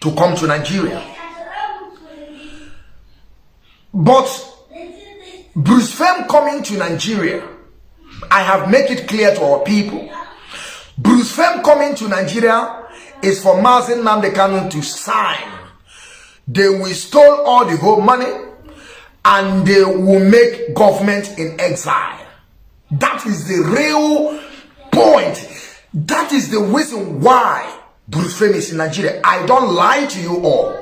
to come to Nigeria. But Brullem coming to Nigeria, I have made it clear to our people. Brullem coming to Nigeria is for Mazi Nnamdi Kanu to sign. They will steal all the whole money and they will make government in exile. That is the real point. That is the reason why Brullem is in Nigeria. I don't lie to you all.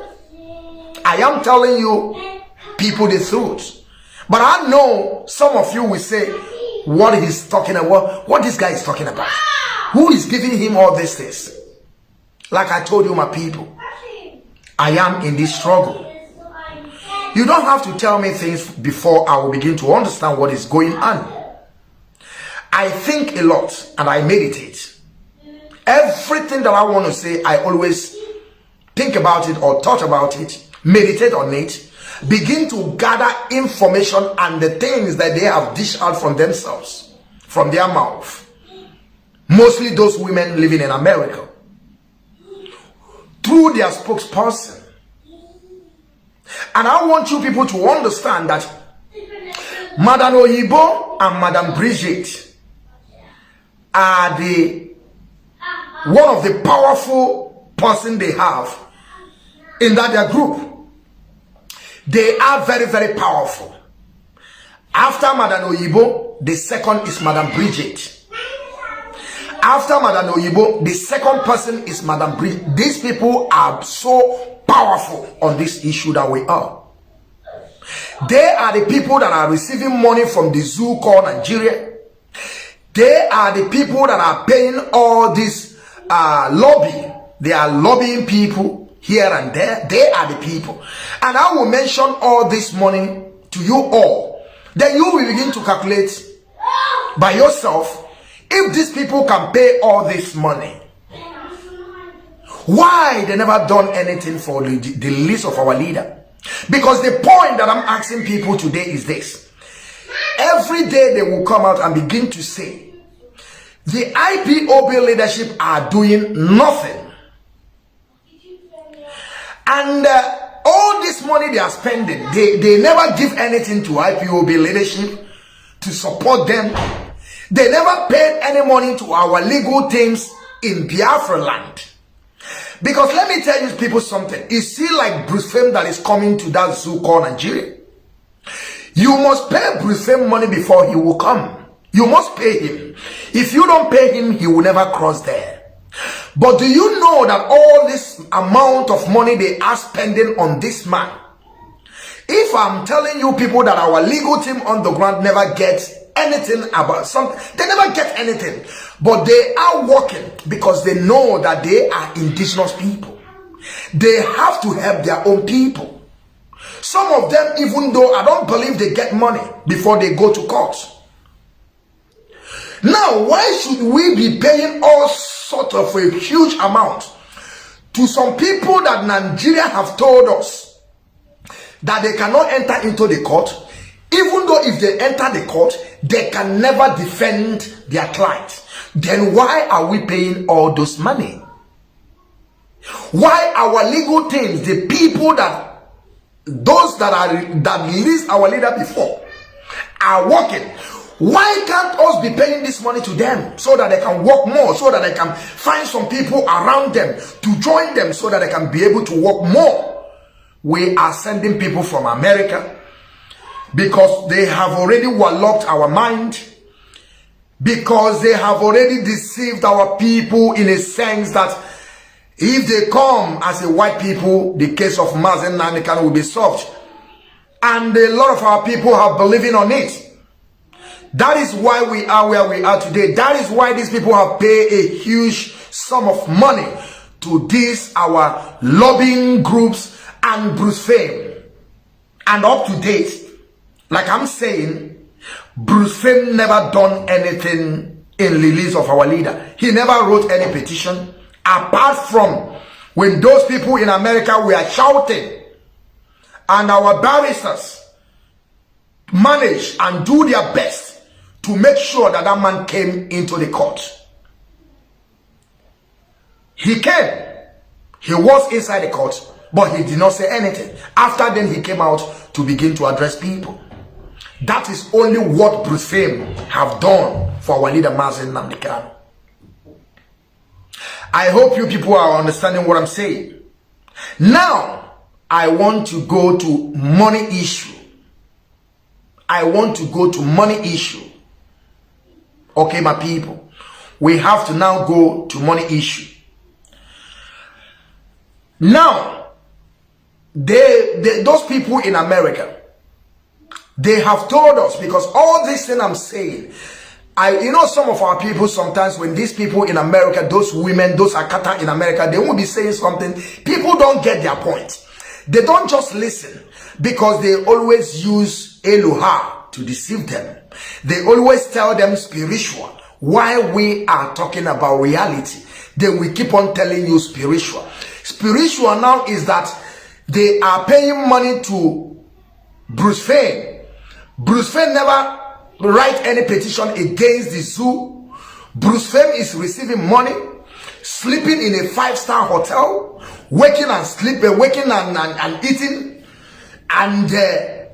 I am telling you people the truth. But I know some of you will say what he's talking about, what this guy is talking about. Who is giving him all these things? Like I told you, my people, I am in this struggle. You don't have to tell me things before I will begin to understand what is going on. I think a lot and I meditate. Everything that I want to say, I always think about it or thought about it, meditate on it, begin to gather information and the things that they have dished out from themselves, from their mouth. Mostly those women living in America, through their spokesperson. And I want you people to understand that Madam Oyibo and Madam Bridget are one of the powerful person they have in that their group. They are very, very powerful. After Madam Oyibo, the second is Madam Bridget. After Madam Oyibo, the second person is Madam Bridget. These people are so powerful on this issue that we are. They are the people that are receiving money from the zoo called Nigeria. They are the people that are paying all this lobby. They are lobbying people here and there. They are the people. And I will mention all this money to you all. Then you will begin to calculate by yourself if these people can pay all this money. Why they never done anything for the list of our leader? Because the point that I'm asking people today is this. Every day they will come out and begin to say the IPOB leadership are doing nothing. And all this money they are spending, they never give anything to IPOB leadership to support them. They never paid any money to our legal teams in Biafra land. Because let me tell you people something. It's still like Brullem that is coming to that zoo called Nigeria. You must pay Brullem money before he will come. You must pay him. If you don't pay him, he will never cross there. But do you know that all this amount of money they are spending on this man? If I'm telling you people that our legal team on the ground never gets anything about something, they never get anything. But they are working because they know that they are indigenous people. They have to help their own people. Some of them, even though I don't believe they get money before they go to court. Now, why should we be paying all sort of a huge amount to some people that Nigeria have told us that they cannot enter into the court, even though if they enter the court, they can never defend their client? Then why are we paying all those money? Why our legal teams, the people that, those that released our leader before, are working. Why can't us be paying this money to them so that they can work more, so that they can find some people around them to join them so that they can be able to work more? We are sending people from America because they have already warlocked our mind, because they have already deceived our people in a sense that if they come as a white people, the case of Mazi and Nnamdi will be solved. And a lot of our people have believing on it. That is why we are where we are today. That is why these people have paid a huge sum of money to these our lobbying groups and Bruce Fame. And up to date, like I'm saying, Bruce Fame never done anything in release of our leader. He never wrote any petition, apart from when those people in America were shouting, and our barristers manage and do their best to make sure that that man came into the court. He came. He was inside the court, but he did not say anything. After then, he came out to begin to address people. That is only what Bruce Fame have done for our leader Mazi Nnamdi Kanu. I hope you people are understanding what I'm saying. Now, I want to go to money issue. I want to go to money issue. Okay, my people, we have to now go to money issue. Now, those people in America, they have told us, because all this thing I'm saying, you know, some of our people, sometimes when these people in America, those women, those Akata in America, they won't be saying something, people don't get their point. They don't just listen, because they always use Eloha to deceive them. They always tell them spiritual, while we are talking about reality. Then we keep on telling you spiritual. Spiritual now is that they are paying money to Bruce Fame. Bruce Fame never write any petition against the zoo. Bruce Fame is receiving money, sleeping in a 5-star hotel, waking and sleeping, waking and eating, and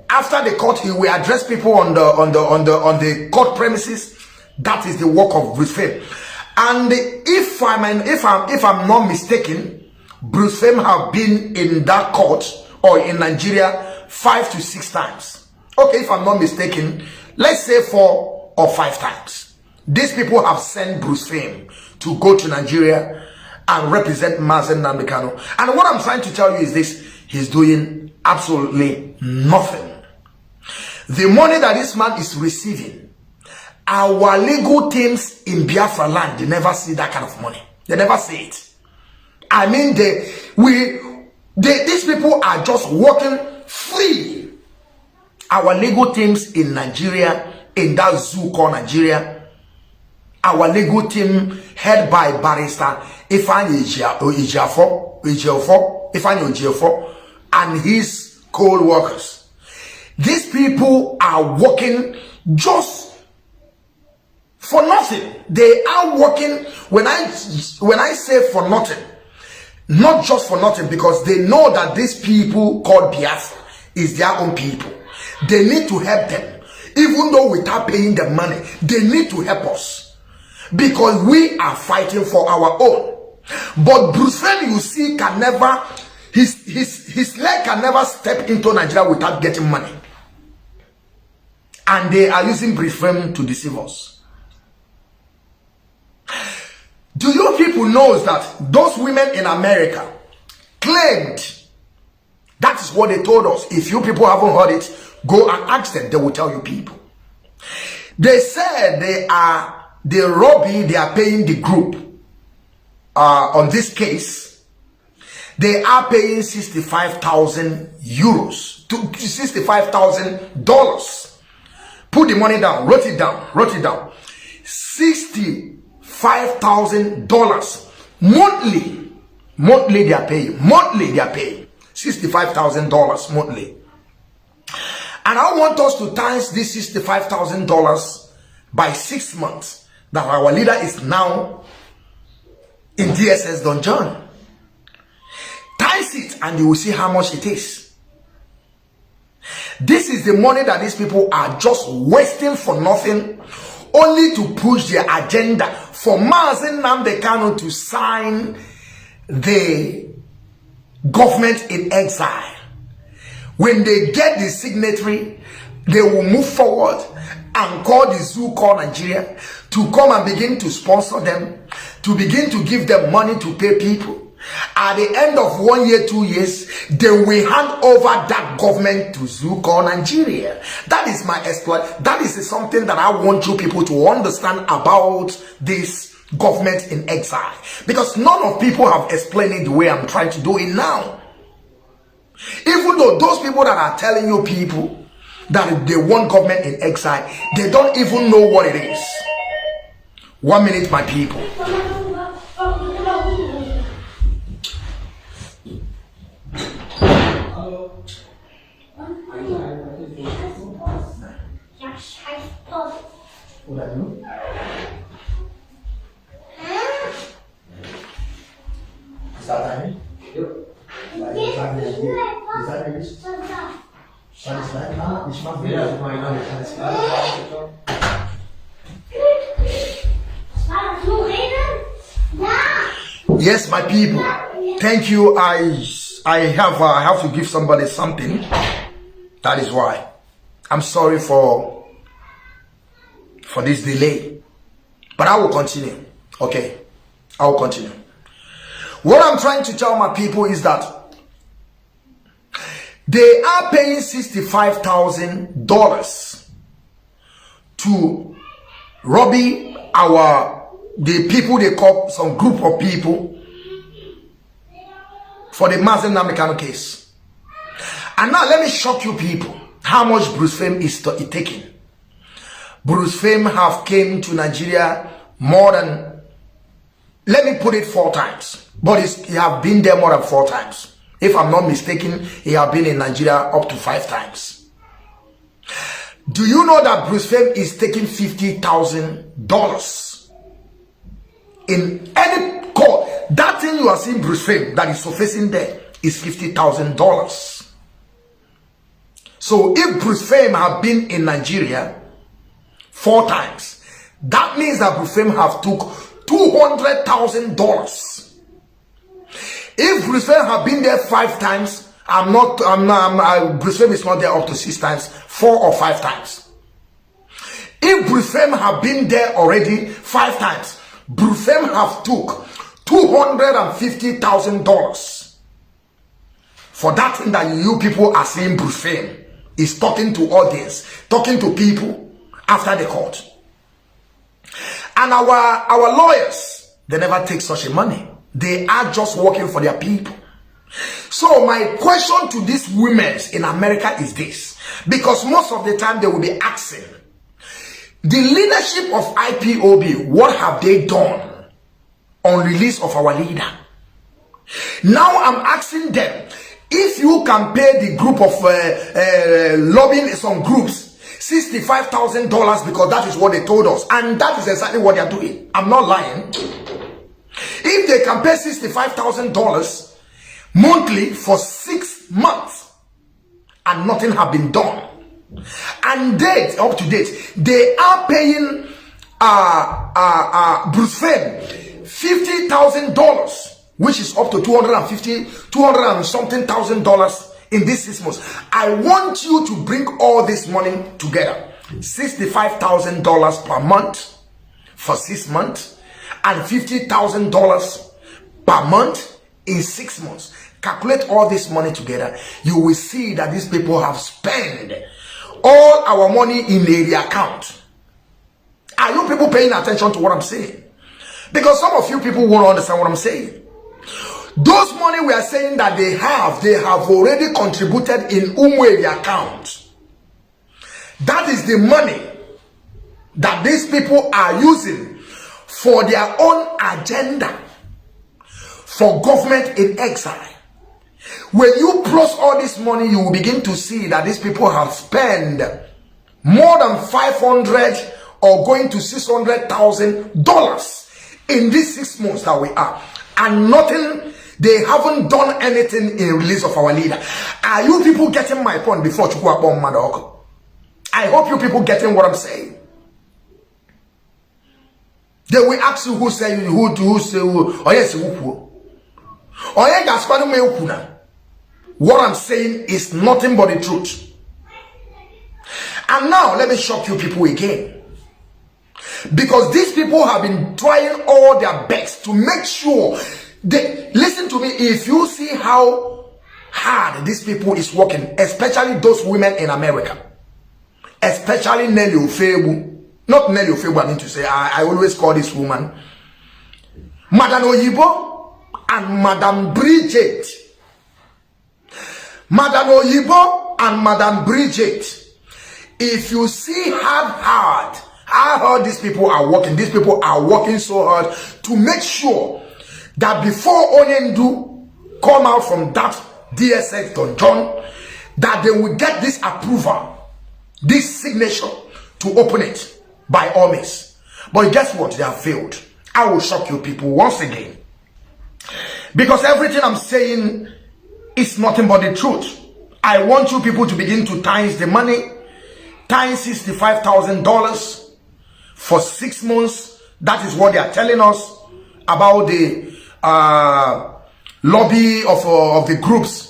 after the court, he will address people on the court premises. That is the work of Bruce Fame. And if I'm not mistaken, Bruce Fame have been in that court or in Nigeria 5 to 6 times. Okay, if I'm not mistaken, let's say 4 or 5 times. These people have sent Bruce Fame to go to Nigeria and represent Mazi Nnamdi Kanu. And what I'm trying to tell you is this: he's doing absolutely nothing. The money that this man is receiving, our legal teams in Biafra land, they never see that kind of money. They never see it. I mean, these people are just working free. Our legal teams in Nigeria, in that zoo called Nigeria, our legal team head by Barrister Ifeanyi Ejiofor and his co-workers. These people are working just for nothing. They are working, when I say for nothing, not just for nothing, because they know that these people called Biafra is their own people. They need to help them. Even though without paying them money, they need to help us, because we are fighting for our own. But Bruce Fame, you see, can never, his leg can never step into Nigeria without getting money. And they are using Bruce Fame to deceive us. Do you people know that those women in America claimed, that is what they told us. If you people haven't heard it, go and ask them. They will tell you people. They said they are paying the group on this case. They are paying 65,000 euros to $65,000. Put the money down, wrote it down. $65,000 monthly they are paying. $65,000 monthly. And I want us to times this $65,000 by 6 months that our leader is now in DSS Don John. Times it and you will see how much it is. This is the money that these people are just wasting for nothing, only to push their agenda for Mazi Nnamdi Kanu to sign the government in exile. When they get the signatory, they will move forward and call the zoo called Nigeria to come and begin to sponsor them, to begin to give them money to pay people. At the end of 1 year, 2 years, they will hand over that government to zoo called Nigeria. That is my exploit. That is something that I want you people to understand about this government in exile. Because none of people have explained it the way I'm trying to do it now. Even though those people that are telling you people that they want government in exile, they don't even know what it is. 1 minute, my people. Yes, my people. Thank you. I have to give somebody something. That is why I'm sorry for this delay, but I will continue. Okay, I will continue. What I'm trying to tell my people is that they are paying $65,000 to Robbie, the people they call some group of people for the Mazi Nnamdi Kanu case. And now let me shock you people how much Bruce Fame is taking. Bruce Fame have came to Nigeria more than, let me put it 4 times, but he have been there more than 4 times. If I'm not mistaken, he have been in Nigeria up to 5 times. Do you know that Bruce Fame is taking $50,000 in any court? That thing you are seeing Bruce Fame that is surfacing there is $50,000. So if Bruce Fame have been in Nigeria 4 times, that means that Bruce Fame have took $200,000. If Bruce Fame have been there 5 times, Bruce Fame is not there up to 6 times, 4 or 5 times. If Bruce Fame have been there already 5 times, Bruce Fame have took $250,000 for that thing that you people are seeing. Bruce Fame is talking to audience, talking to people after the court. And our lawyers, they never take such a money. They are just working for their people. So my question to these women in America is this, because most of the time they will be asking, the leadership of IPOB, what have they done on release of our leader? Now I'm asking them, if you can pay the group of lobbying some groups $65,000, because that is what they told us, and that is exactly what they are doing. I'm not lying. If they can pay $65,000 monthly for 6 months and nothing have been done, and up to date they are paying Bruce Fame $50,000, which is up to $200 and something thousand in these 6 months. I want you to bring all this money together. $65,000 per month for 6 months and $50,000 per month in 6 months. Calculate all this money together. You will see that these people have spent all our money in the account. Are you people paying attention to what I'm saying? Because some of you people won't understand what I'm saying. Those money we are saying that they have already contributed in Umwe account. That is the money that these people are using for their own agenda for government in exile. When you plus all this money, you will begin to see that these people have spent more than $500 or going to $600,000 in these 6 months that we are, and nothing. They haven't done anything in release of our leader. Are you people getting my point before Chukwuakpom Madoko? I hope you people getting what I'm saying. They will ask you who say who say who. Oh yes, who. Oh yes, what I'm saying is nothing but the truth. And now let me shock you people again. Because these people have been trying all their best to make sure they listen to me. If you see how hard these people is working, especially those women in America, especially Nelly Ofebu. Not Nelly Ofebu, I mean to say, I always call this woman Madam Oyibo and Madam Bridget. Madam Oyibo and Madam Bridget. If you see how hard these people are working so hard to make sure that before Onyendu come out from that DSX dungeon, that they will get this approval, this signature to open it by all means. But guess what? They have failed. I will shock you people once again. Because everything I'm saying is nothing but the truth. I want you people to begin to times the money. Times $65,000 for 6 months. That is what they are telling us about the lobby of the groups.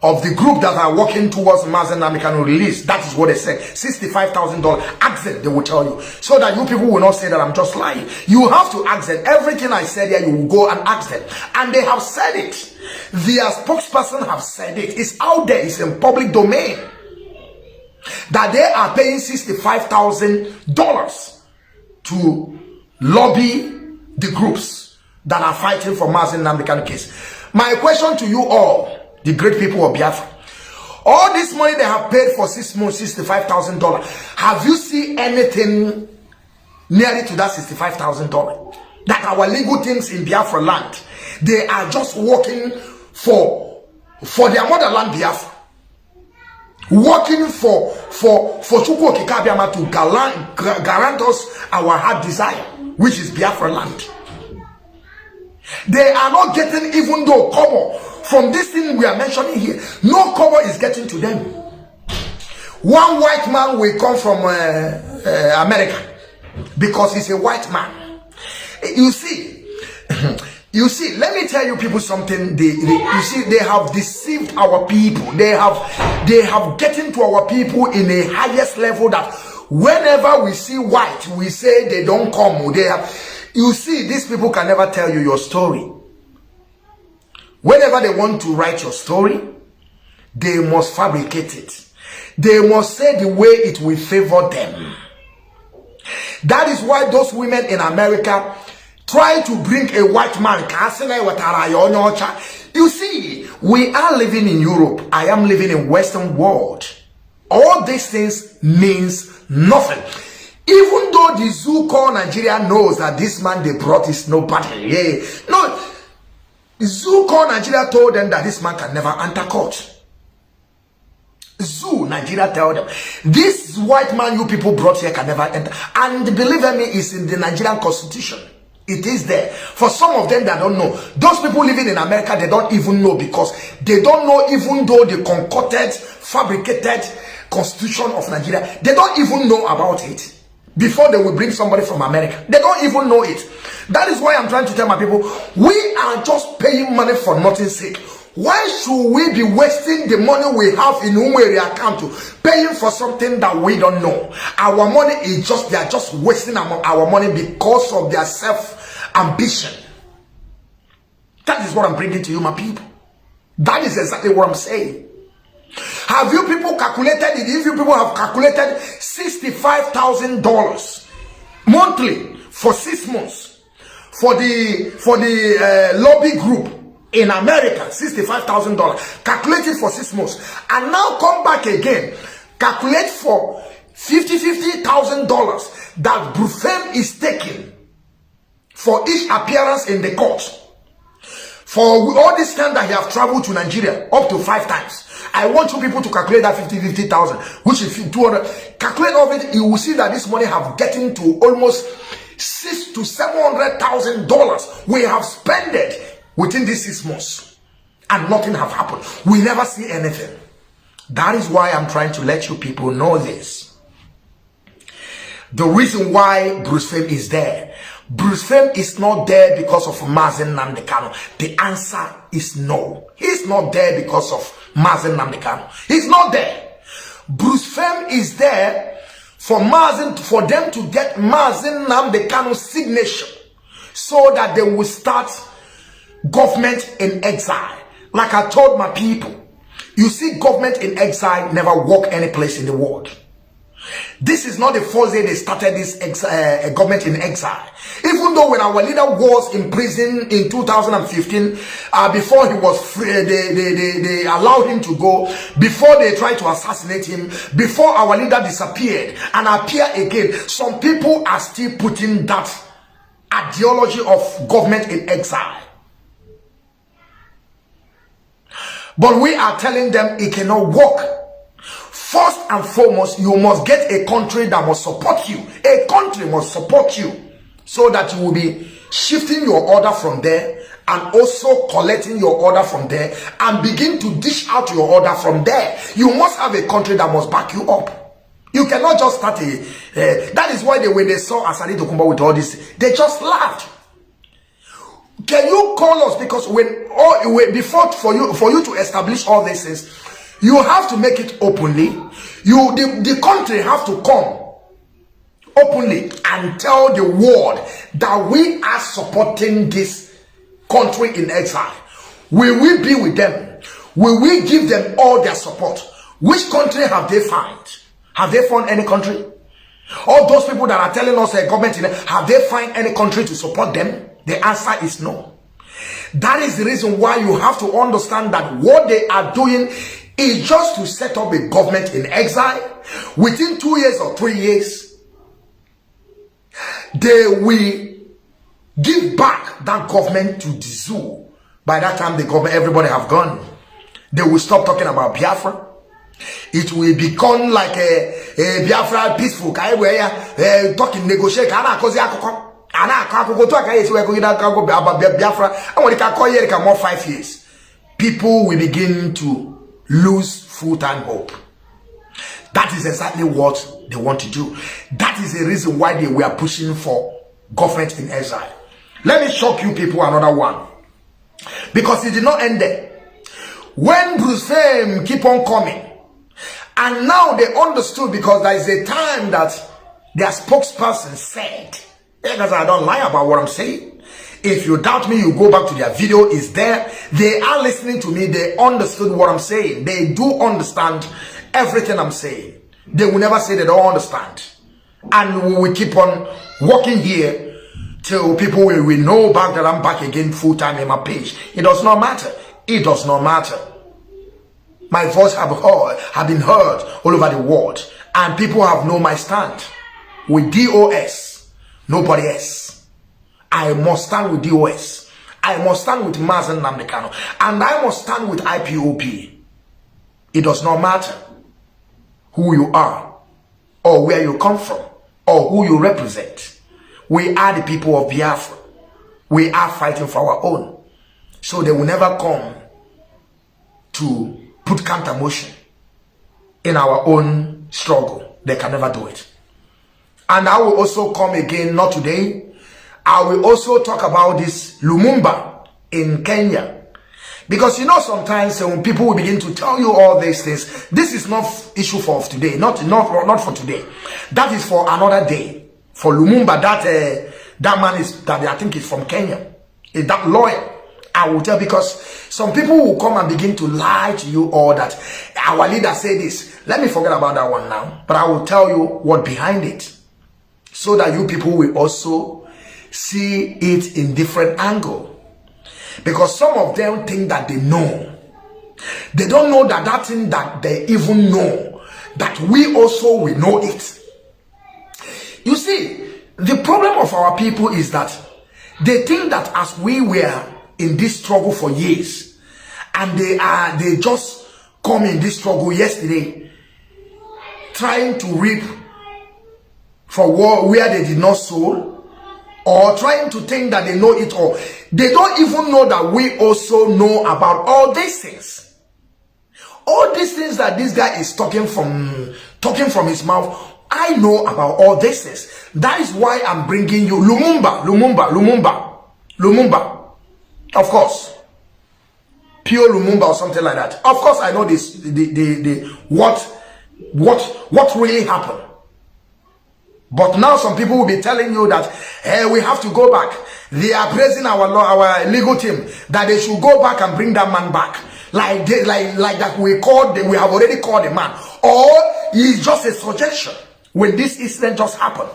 Of the group that are working towards Mazi Nnamdi release. That is what they say. $65,000. Ask them, they will tell you. So that you people will not say that I'm just lying. You have to ask them. Everything I said here, you will go and ask them. And they have said it. Their spokesperson have said it. It's out there. It's in public domain. That they are paying $65,000 to lobby the groups that are fighting for Mazi Nnamdi case. My question to you all, the great people of Biafra, all this money they have paid for 6 months, $65,000. Have you seen anything nearly to that $65,000? That our legal teams in Biafra land, they are just working for their motherland Biafra. Working for Chukwu Okike to grant us our heart desire, which is Biafra land. They are not getting even though kobo from this thing we are mentioning here. No kobo is getting to them. One white man will come from America because he's a white man. You see, let me tell you people something. You see, they have deceived our people. They have getting to our people in a highest level that whenever we see white, we say they don't come. They have. You see, these people can never tell you your story. Whenever they want to write your story, they must fabricate it. They must say the way it will favor them. That is why those women in America try to bring a white man. You see, we are living in Europe. I am living in Western world. All these things means nothing. Even though the zoo called Nigeria knows that this man they brought is nobody. Yeah. No, the zoo called Nigeria told them that this man can never enter court. Zoo Nigeria told them this white man you people brought here can never enter. And believe me, it's in the Nigerian constitution. It is there. For some of them that don't know. Those people living in America, they don't even know because they don't know even though the concocted, fabricated constitution of Nigeria, they don't even know about it. Before they will bring somebody from America. They don't even know it. That is why I'm trying to tell my people, we are just paying money for nothing's sake. Why should we be wasting the money we have in Umweri account to paying for something that we don't know? Our money is just, they are just wasting our money because of their self-ambition. That is what I'm bringing to you, my people. That is exactly what I'm saying. Have you people calculated it? If you people have calculated $65,000 monthly for 6 months for the lobby group in America, $65,000. Calculate it for 6 months, and now come back again. Calculate for $50,000 that Brullem is taking for each appearance in the court. For all this time that he have traveled to Nigeria up to 5 times. I want you people to calculate that 50,000, which is 200. Calculate of it, you will see that this money have getting to almost $600,000 to $700,000 we have spent it within these 6 months. and nothing have happened. We never see anything. That is why I'm trying to let you people know this. The reason why Bruce Fame is there. Bruce Fame is not there because of Mazi Nnamdi Kanu. The answer is no. He's not there because of Mazi Nnamdi Kanu. He's not there. Bruce Fame is there for them to get Mazi Nnamdi Kanu's signature so that they will start government in exile. Like I told my people, you see, government in exile never work any place in the world. This is not the first day they started this government in exile. Even though when our leader was in prison in 2015, before he was free, they allowed him to go, before they tried to assassinate him, before our leader disappeared and appeared again, some people are still putting that ideology of government in exile. But we are telling them it cannot work. First and foremost, you must get a country that must support you. A country must support you so that you will be shifting your order from there and also collecting your order from there and begin to dish out your order from there. You must have a country that must back you up. You cannot just start that is why when they saw Asani Tokumba with all this, they just laughed. Can you call us? Because before for you to establish all these things, you have to make it openly. The country have to come openly and tell the world that we are supporting this country in exile. Will we be with them? Will we give them all their support? Which country have they found? Have they found any country? All those people that are telling us a government, have they found any country to support them? The answer is no. That is the reason why you have to understand that what they are doing is just to set up a government in exile. Within 2 years or 3 years, they will give back that government to the zoo. By that time, the government, everybody have gone. They will stop talking about Biafra. It will become like a Biafra peaceful talking, negotiate. More 5 years. People will begin to lose full-time hope. That is exactly what they want to do. That is the reason why they were pushing for government in exile. Let me shock you people another one, because it did not end there. When Bruce Fame keep on coming, and now they understood, because there is a time that their spokesperson said, because I don't lie about what I'm saying. If you doubt me, you go back to their video. Is there. They are listening to me. They understood what I'm saying. They do understand everything I'm saying. They will never say they don't understand. And we will keep on working here till people will know back that I'm back again full-time in my page. It does not matter. It does not matter. My voice have been heard all over the world. And people have known my stand. With DOS, nobody else. I must stand with DOS. I must stand with Mazi Nnamdi Kanu. And I must stand with IPOB. It does not matter who you are, or where you come from, or who you represent. We are the people of Biafra. We are fighting for our own. So they will never come to put counter motion in our own struggle. They can never do it. And I will also come again, not today. I will also talk about this Lumumba in Kenya. Because you know, sometimes when people will begin to tell you all these things, this is not issue for today, not for today. That is for another day. For Lumumba, that man is, that I think is from Kenya. Is that lawyer? I will tell, because some people will come and begin to lie to you, or that our leader said this. Let me forget about that one now. But I will tell you what behind it, so that you people will also see it in different angle. Because some of them think that they know. They don't know that that thing that they even know, that we also will know it. You see, the problem of our people is that they think that as we were in this struggle for years, and they just come in this struggle yesterday, trying to reap for where they did not sow, or trying to think that they know it all. They don't even know that we also know about all these things. All these things that this guy is talking from his mouth, I know about all these things. That is why I'm bringing you Lumumba. Of course. Pure Lumumba or something like that. Of course, I know this. What really happened. But now some people will be telling you that, hey, we have to go back. They are praising our legal team that they should go back and bring that man back. Like that we have already called the man. Or it's just a suggestion when this incident just happened.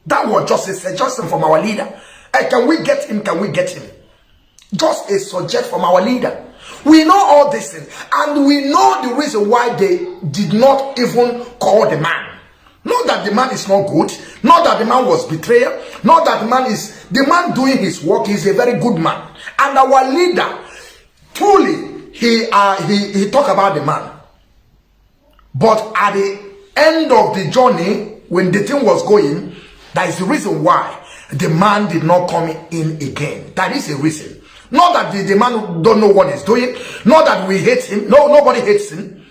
That was just a suggestion from our leader. Hey, can we get him? Can we get him? Just a suggestion from our leader. We know all these things. And we know the reason why they did not even call the man. Not that the man is not good. Not that the man was betrayed. Not that the man doing his work is a very good man. And our leader, truly, he talked about the man. But at the end of the journey, when the thing was going, that is the reason why the man did not come in again. That is the reason. Not that the man don't know what he's doing. Not that we hate him. No, nobody hates him.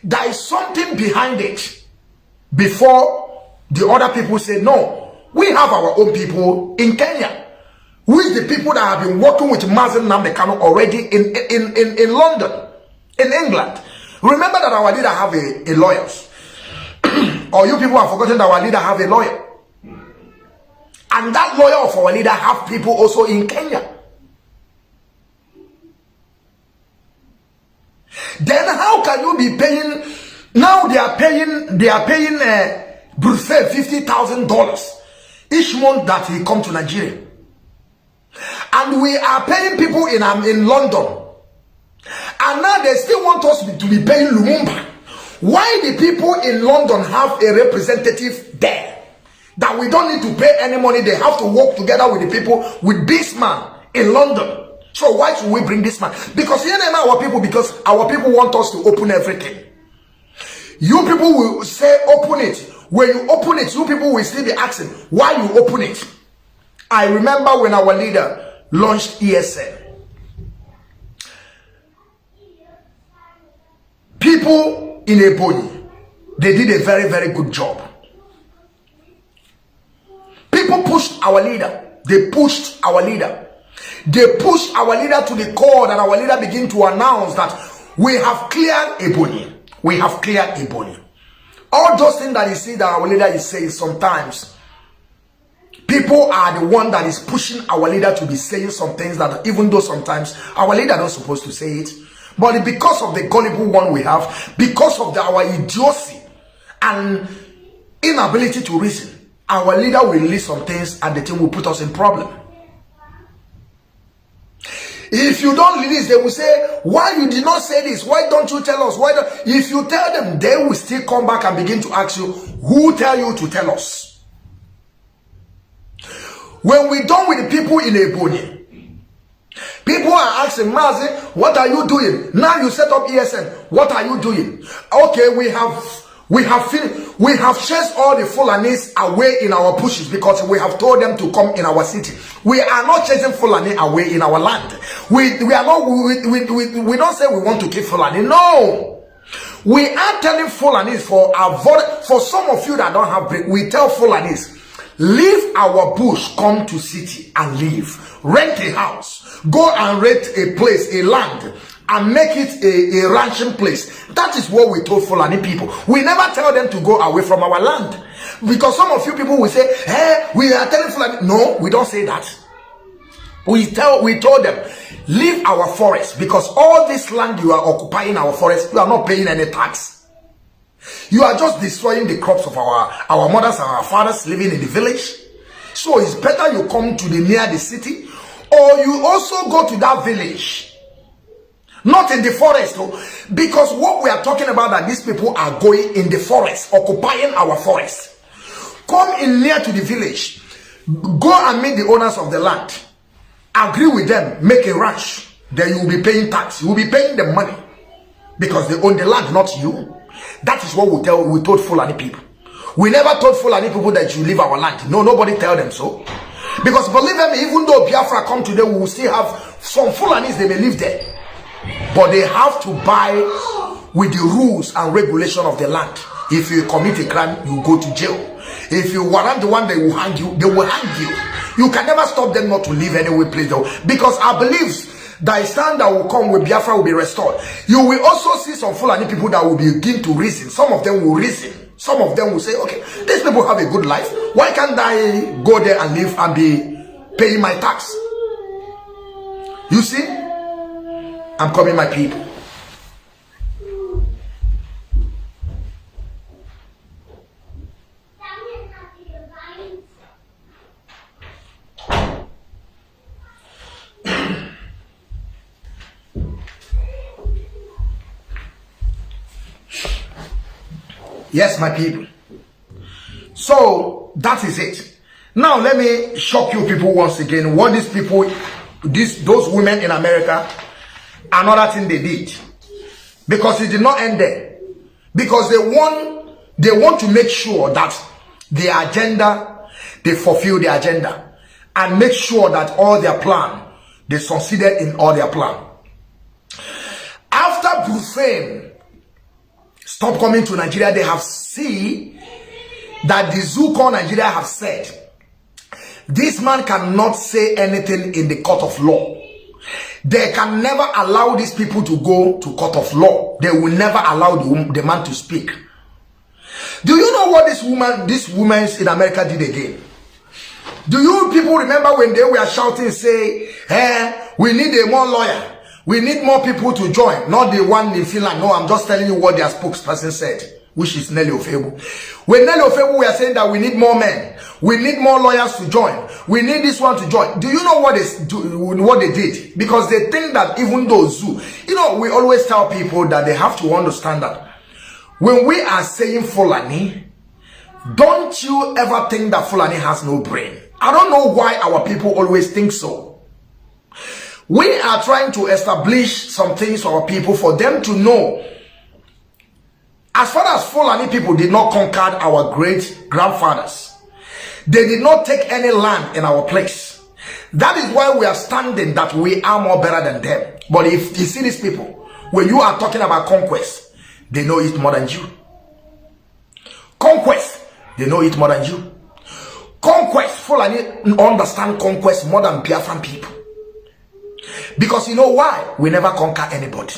There is something behind it. Before the other people say, no, we have our own people in Kenya. With the people that have been working with Mazi Nnamdi Kanu already in London, in England. Remember that our leader have a lawyer. Or you people have forgotten that our leader have a lawyer. And that lawyer of our leader have people also in Kenya. Then how can you be paying? Now they are paying Brussels $50,000 each month that he come to Nigeria. And we are paying people in London. And now they still want us to be paying Lumumba. Why the people in London have a representative there? That we don't need to pay any money. They have to work together with the people, with this man in London. So why should we bring this man? Because here are our people, because our people want us to open everything. You people will say open it. When you open it, you people will still be asking why you open it. I remember when our leader launched ESN. People in Ebonyi, they did a very, very good job. People pushed our leader. They pushed our leader. They pushed our leader to the core, and our leader began to announce that we have cleared Ebonyi. We have cleared Ebonyi. All those things that you see that our leader is saying sometimes, people are the one that is pushing our leader to be saying some things that even though sometimes our leader not supposed to say it. But because of the gullible one we have, because of our idiocy and inability to reason, our leader will release some things and the thing will put us in problem. If you don't release, they will say, why you did not say this? Why don't you tell us? Why don't? If you tell them, they will still come back and begin to ask you, who tell you to tell us? When we're done with the people in Ebonyi, people are asking, Mazi, what are you doing? Now you set up ESN. What are you doing? Okay, we have chased all the Fulanis away in our bushes because we have told them to come in our city. We are not chasing Fulani away in our land. We don't say we want to keep Fulani. No. We are telling Fulanis for some of you that don't have break, we tell Fulanis, leave our bush, come to city and live. Rent a house. Go and rent a place, a land, and make it a ranching place. That is what we told Fulani people. We never tell them to go away from our land. Because some of you people will say, hey, we are telling Fulani. No, we don't say that. We told them, leave our forest. Because all this land you are occupying our forest, you are not paying any tax. You are just destroying the crops of our mothers and our fathers living in the village. So it's better you come to near the city, or you also go to that village. Not in the forest, though, because what we are talking about that these people are going in the forest, occupying our forest. Come in near to the village. Go and meet the owners of the land. Agree with them. Make a ranch. Then you will be paying tax. You will be paying them money. Because they own the land, not you. That is what we told Fulani people. We never told Fulani people that you leave our land. No, nobody tell them so. Because believe me, even though Biafra come today, we will still have some Fulanis, they may live there. But they have to buy with the rules and regulation of the land. If you commit a crime, you go to jail. If you warrant the one, they will hang you. They will hang you. You can never stop them not to live anywhere, please, though. Because I believe that a stand that will come with Biafra will be restored. You will also see some Fulani people that will begin to reason. Some of them will reason. Some of them will say, okay, these people have a good life. Why can't I go there and live and be paying my tax? You see? I'm coming, my people. Yes, my people. So that is it. Now let me shock you people once again. What these people, those women in America, another thing they did, because it did not end there. Because they want to make sure that their agenda, they fulfill their agenda, and make sure that all their plan, they succeeded in all their plan. After Brullem stop coming to Nigeria, they have seen that the zoo called Nigeria have said, this man cannot say anything in the court of law. They can never allow these people to go to court of law. They will never allow the man to speak. Do you know what these women in America did again? Do you people remember when they were shouting, say, we need a more lawyer. We need more people to join, not the one in Finland. No, I'm just telling you what their spokesperson said, which is Nelly Ofebu. When Nelly Ofebu were saying that we need more men, we need more lawyers to join, we need this one to join. Do you know what they did? Because they think that even though Zoo, you know, we always tell people that they have to understand that when we are saying Fulani, don't you ever think that Fulani has no brain. I don't know why our people always think so. We are trying to establish some things for our people, for them to know. As far as Fulani people did not conquer our great-grandfathers, they did not take any land in our place. That is why we are standing that we are more better than them. But if you see these people, when you are talking about conquest, they know it more than you. Conquest, they know it more than you. Conquest, Fulani understand conquest more than Biafran people. Because you know why? We never conquer anybody.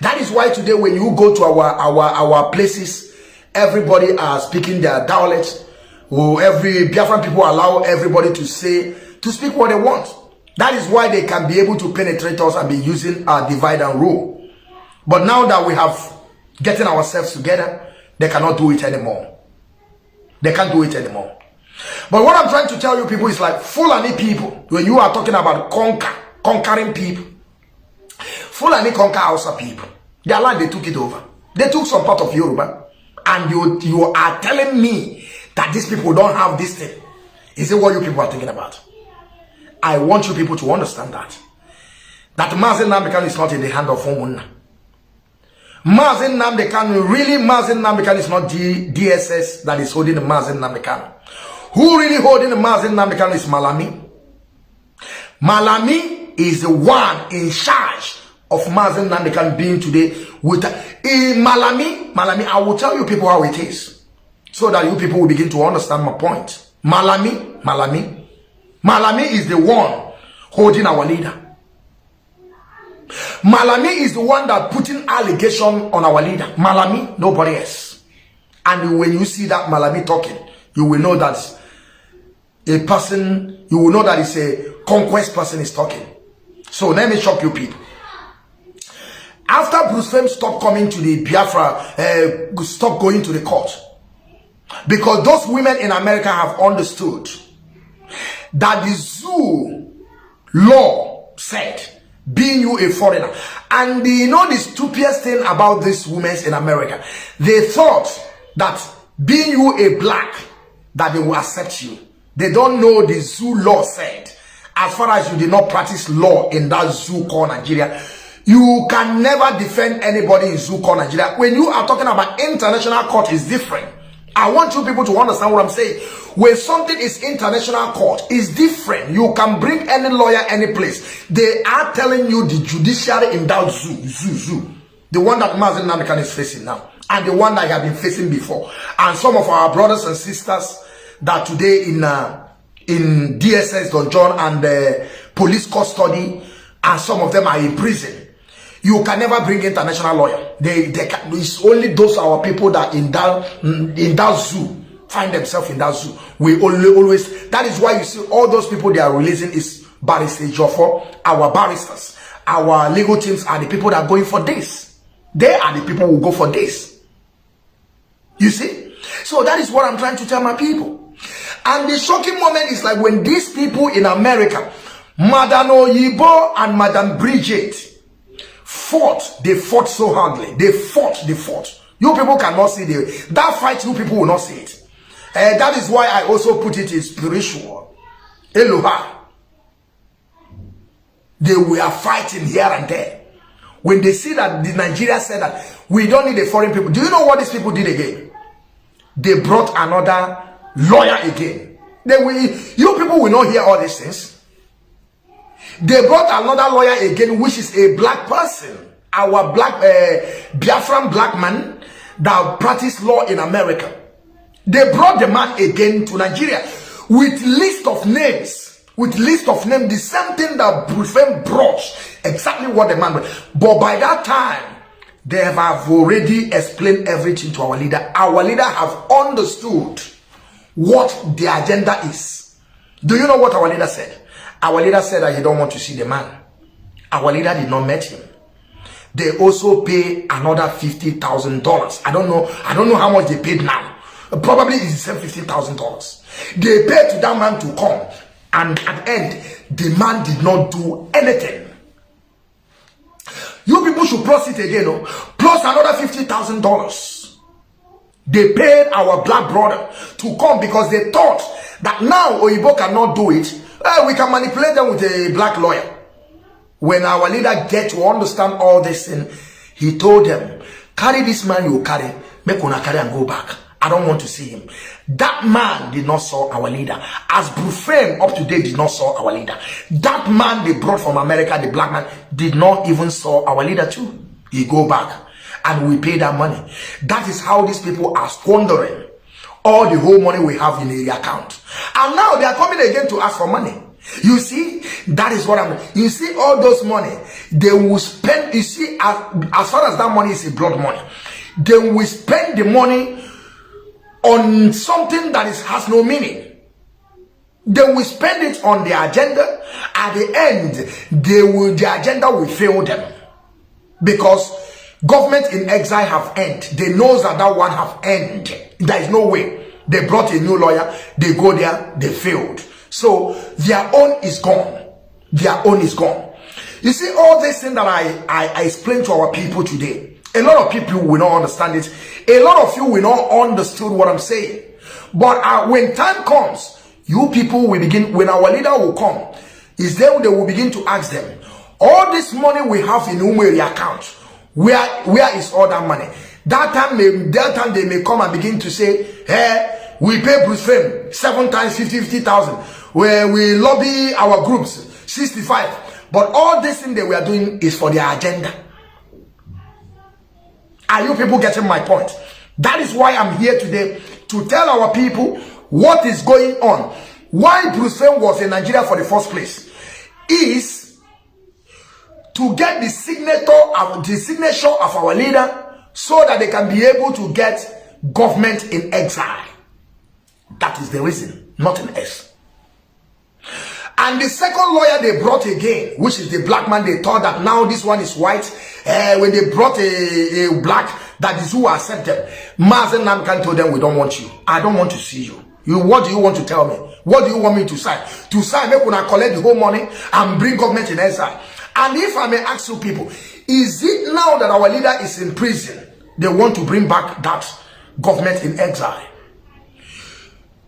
That is why today when you go to our places, everybody are speaking their dialect. Or every Biafran people allow everybody to speak what they want. That is why they can be able to penetrate us and be using our divide and rule. But now that we have getting ourselves together, they cannot do it anymore. They can't do it anymore. But what I'm trying to tell you people is like Fulani people, when you are talking about conquering people, Fulani conquer Hausa people. Their land, they took it over. They took some part of Yoruba. And you are telling me that these people don't have this thing. Is it what you people are thinking about? I want you people to understand that. That Mazi Nnamdi is not in the hand of Omunna. Mazi Nnamdi is not the DSS that is holding the Mazi Nnamdi. Who really holding the Mazi Nnamdi is Malami. Malami is the one in charge of Mazi Nnamdi being today with Malami, I will tell you people how it is, so that you people will begin to understand my point. Malami is the one holding our leader. Malami is the one that putting allegation on our leader. Malami, nobody else. And when you see that Malami talking, you will know that a person, you will know that it's a conquest person is talking. So let me shock you people. After Brullem stopped coming to the Biafra, stopped going to the court, because those women in America have understood that the zoo law said, being you a foreigner, and you know the stupidest thing about these women in America, they thought that being you a black, that they will accept you. They don't know the zoo law said, as far as you did not practice law in that zoo called Nigeria, you can never defend anybody in zoo called Nigeria. When you are talking about international court, is different. I want you people to understand what I'm saying. When something is international court, it's different. You can bring any lawyer any place. They are telling you the judiciary in that zoo. The one that Mazi Nnamdi is facing now. And the one that I have been facing before. And some of our brothers and sisters that today in DSS, Don John, and police custody, and some of them are in prison. You can never bring international lawyer. It's only those our people that in that zoo find themselves in that zoo. We always. That is why you see all those people they are releasing is Barrister Joffo, our barristers, our legal teams are the people that are going for this. They are the people who go for this. You see? So that is what I'm trying to tell my people. And the shocking moment is like when these people in America, Madam Oyibo and Madam Bridget, they fought so hardly. They fought. You people cannot see that fight. You people will not see it. That is why I also put it in spiritual. Eloha. They were fighting here and there. When they see that the Nigeria said that we don't need a foreign people. Do you know what these people did again? They brought another lawyer again. You people will not hear all these things. They brought another lawyer again, which is a black person. Our black, Biafran black man that practice law in America. They brought the man again to Nigeria with list of names. The same thing that Brullem brought. Exactly what the man brought. But by that time, they have already explained everything to our leader. Our leader have understood what the agenda is. Do you know what our leader said? Our leader said that he don't want to see the man. Our leader did not meet him. They also pay another $50,000. I don't know how much they paid now. Probably it's the same $50,000. They paid to that man to come. And at the end, the man did not do anything. You people should plus it again, no? Plus another $50,000. They paid our black brother to come because they thought that now Oyibo cannot do it. We can manipulate them with a black lawyer. When our leader get to understand all this thing, he told them, carry this man you carry, make una carry and go back. I don't want to see him. That man did not saw our leader. As Brullem up to date did not saw our leader. That man they brought from America, the black man, did not even saw our leader too. He go back and we pay that money. That is how these people are squandering all the whole money we have in the account. And now they are coming again to ask for money. You see, that is what you see all those money, they will spend, you see, as far as that money is a blood money, they will spend the money on something that has no meaning. They will spend it on their agenda. At the end, the agenda will fail them. Because government in exile have end. They know that one have end. There is no way. They brought a new lawyer. They go there. They failed. So their own is gone. Their own is gone. You see all this thing that I explained to our people today. A lot of people will not understand it. A lot of you will not understand what I'm saying. But when time comes, you people will begin, when our leader will come, is then they will begin to ask them, all this money we have in Umeri account, where is all that money? That time they may come and begin to say, hey, we pay Brullem 7 times 50,000, where we lobby our groups 65. But all this thing that we are doing is for their agenda. Are you people getting my point? That is why I'm here today to tell our people what is going on. Why Brullem was in Nigeria for the first place is to get the signature of our leader so that they can be able to get government in exile. That is the reason, nothing else. And the second lawyer they brought again, which is the black man, they thought that now this one is white. When they brought a black, that is who accepted. Mazi Nnamdi told them, we don't want you. I don't want to see you. What do you want to tell me? What do you want me to sign? To sign, make una collect the whole money and bring government in exile. And if I may ask you people, is it now that our leader is in prison, they want to bring back that government in exile?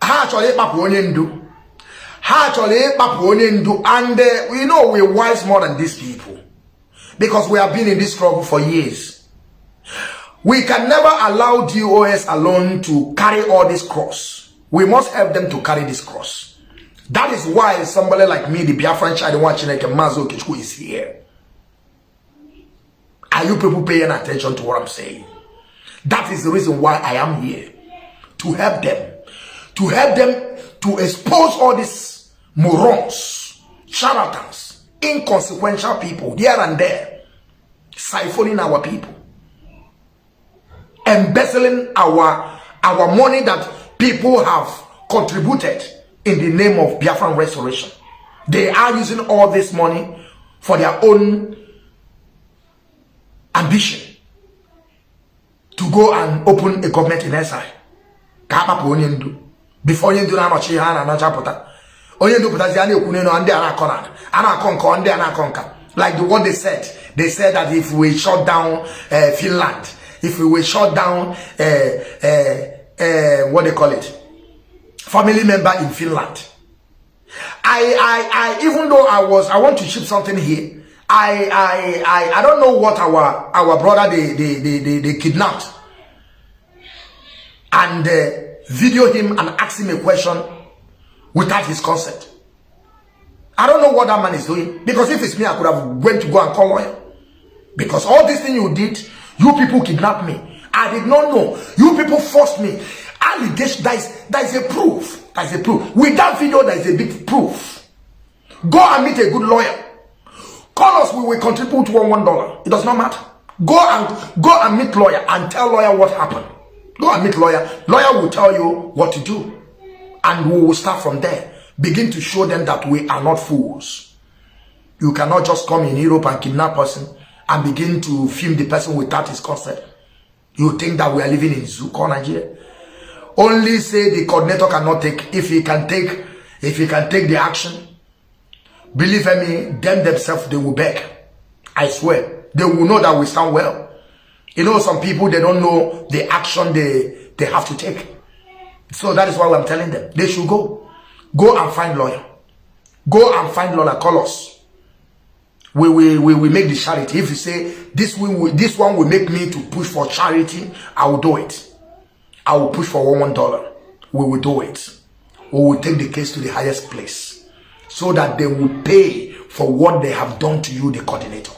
And we know we're wise more than these people, because we have been in this struggle for years. We can never allow DOS alone to carry all this cross. We must help them to carry this cross. That is why somebody like me, the Biafran child watching like Mazi is here. Are you people paying attention to what I'm saying? That is the reason why I am here. To help them. To help them to expose all these morons, charlatans, inconsequential people here and there, siphoning our people, embezzling our money that people have contributed in the name of Biafran restoration. They are using all this money for their own ambition to go and open a government in exile. Before you do not like the what they said that if we shut down Finland, if we will shut down what they call it, family member in Finland. I even though I want to ship something here. I don't know what our brother they kidnapped and video him and ask him a question without his consent. I don't know what that man is doing, because if it's me, I could have went to go and call lawyer. Because all this thing you did, you people kidnapped me. I did not know. You people forced me. Allegation, that is a proof. That is a proof. With that video, that is a big proof. Go and meet a good lawyer. Call us, we will contribute $1. It does not matter. Go and meet lawyer and tell lawyer what happened. Go and meet lawyer. Lawyer will tell you what to do. And we will start from there. Begin to show them that we are not fools. You cannot just come in Europe and kidnap a person and begin to film the person without his consent. You think that we are living in Zuko, Nigeria? Only say the coordinator cannot take. If he can take the action, believe me, them themselves, they will beg. I swear. They will know that we stand well. You know, some people, they don't know the action they have to take. So that is why I'm telling them. They should go. Go and find lawyer. Go and find lawyer. Call us. We make the charity. If you say, this one will make me to push for charity, I will do it. I will push for $1. We will do it. We will take the case to the highest place, so that they will pay for what they have done to you, the coordinator.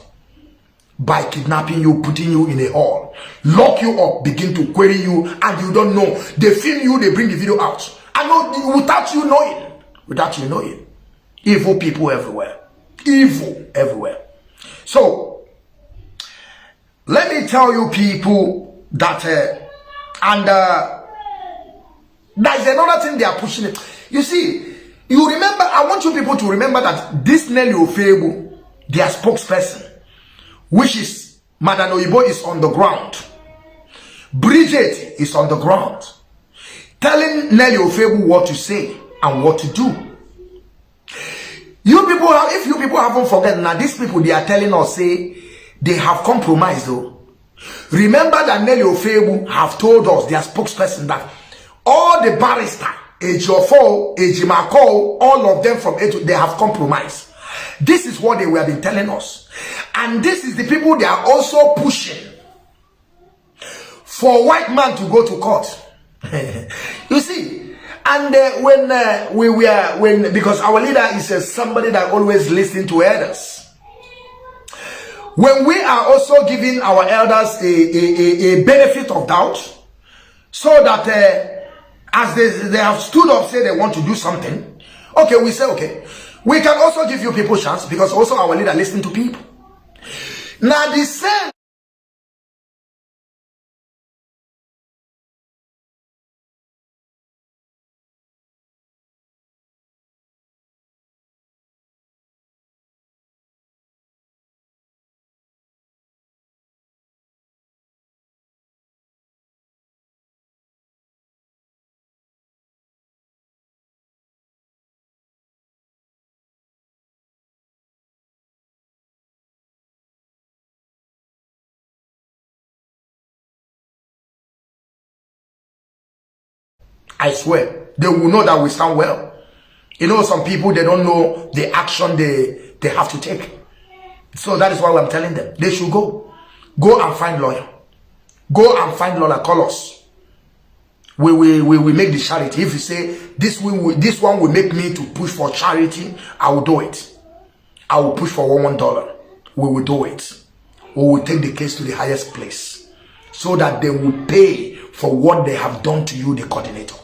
By kidnapping you, putting you in a hall, lock you up, begin to query you, and you don't know. They film you, they bring the video out. And know, without you knowing. Without you knowing. Evil people everywhere. Evil everywhere. So, let me tell you people that, there's another thing they are pushing it. You see, you remember, I want you people to remember that this Nelly Ofebu, their spokesperson, which is Madam Oyibo, is on the ground. Bridget is on the ground, telling Nelly Ofebu what to say and what to do. You people, if you people haven't forgotten, now these people, they are telling us, say, they have compromised though. Remember that Nelly Ofebu have told us, their spokesperson, that all the barrister, Ejiofor, Ejimako, all of them from Ejo, they have compromised. This is what they were been telling us. And this is the people they are also pushing for white man to go to court. You see, and because our leader is somebody that always listens to elders. When we are also giving our elders a benefit of doubt, so that as they have stood up, say they want to do something, okay, we say, okay, we can also give you people chance, because also our leader listens to people. Now the same I swear, they will know that we stand well. You know, some people, they don't know the action they have to take. So that is why I'm telling them. They should go. Go and find lawyer. Go and find Lola, call us. We make the charity. If you say this one will make me to push for charity, I will do it. I will push for $1. We will do it. We will take the case to the highest place so that they will pay for what they have done to you, the coordinator.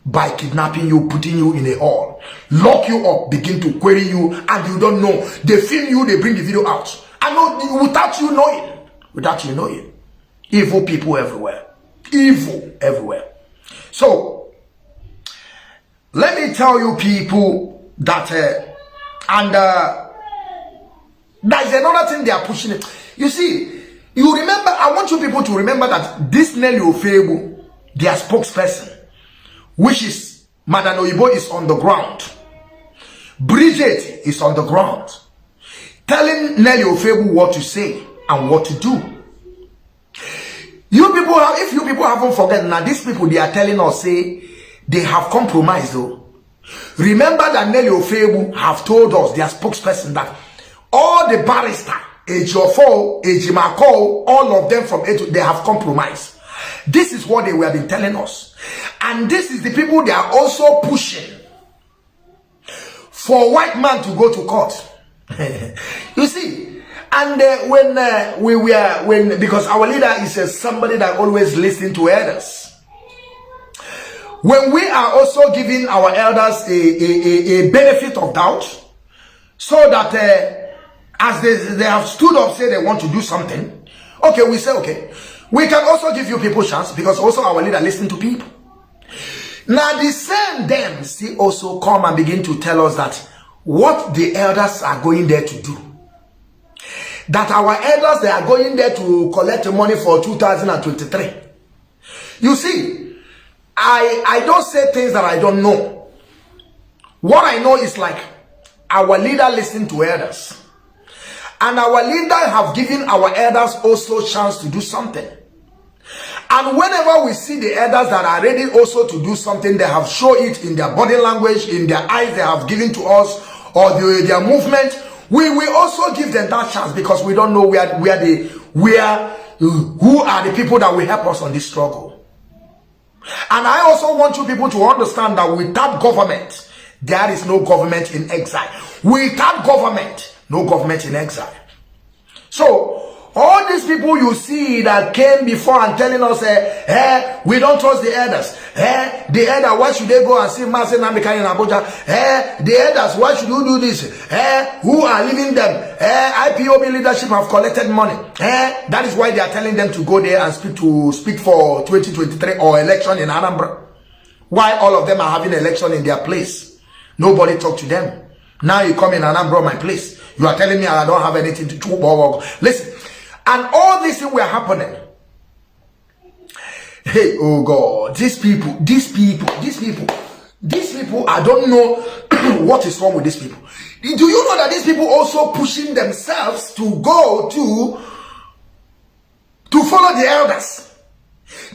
By kidnapping you, putting you in a hall, lock you up, begin to query you, and you don't know. They film you, they bring the video out. I know without you knowing. Without you knowing. Evil people everywhere. Evil everywhere. So, let me tell you people that, there is another thing they are pushing it. You see, you remember, I want you people to remember that this Nelly Ofebu, their spokesperson, which is Madam Oyibo, is on the ground. Bridget is on the ground, telling Nelly Ofebu what to say and what to do. You people have, if you people haven't forgotten, now these people, they are telling us, say, they have compromised though. Remember that Nelly Ofebu have told us, their spokesperson, that all the barrister, Ejiofor, Ejimako, all of them from Ejo, they have compromised. This is what they were been telling us. And this is the people they are also pushing for white man to go to court. You see, and because our leader is somebody that always listens to elders. When we are also giving our elders a benefit of doubt, so that as they have stood up, say they want to do something, okay, we say, okay, we can also give you people chance, because also our leader listens to people. Now the same them still also come and begin to tell us that what the elders are going there to do. That our elders, they are going there to collect money for 2023. You see, I don't say things that I don't know. What I know is like our leader listening to elders. And our leader have given our elders also chance to do something. And whenever we see the elders that are ready also to do something, they have shown it in their body language, in their eyes they have given to us, or their movement. We will also give them that chance, because we don't know who are the people that will help us on this struggle. And I also want you people to understand that without government, there is no government in exile. Without government, no government in exile. So, all these people you see that came before and telling us, we don't trust the elders. The elders, why should they go and see Mazi Nnamdi in Abuja? The elders, why should you do this? Who are leaving them? IPOB leadership have collected money. That is why they are telling them to go there and speak for 2023 or election in Anambra. Why all of them are having election in their place? Nobody talk to them. Now you come in Anambra, my place. You are telling me I don't have anything to do. Listen. And all these things were happening. Hey, oh God, these people, I don't know what is wrong with these people. Do you know that these people also pushing themselves to go to follow the elders?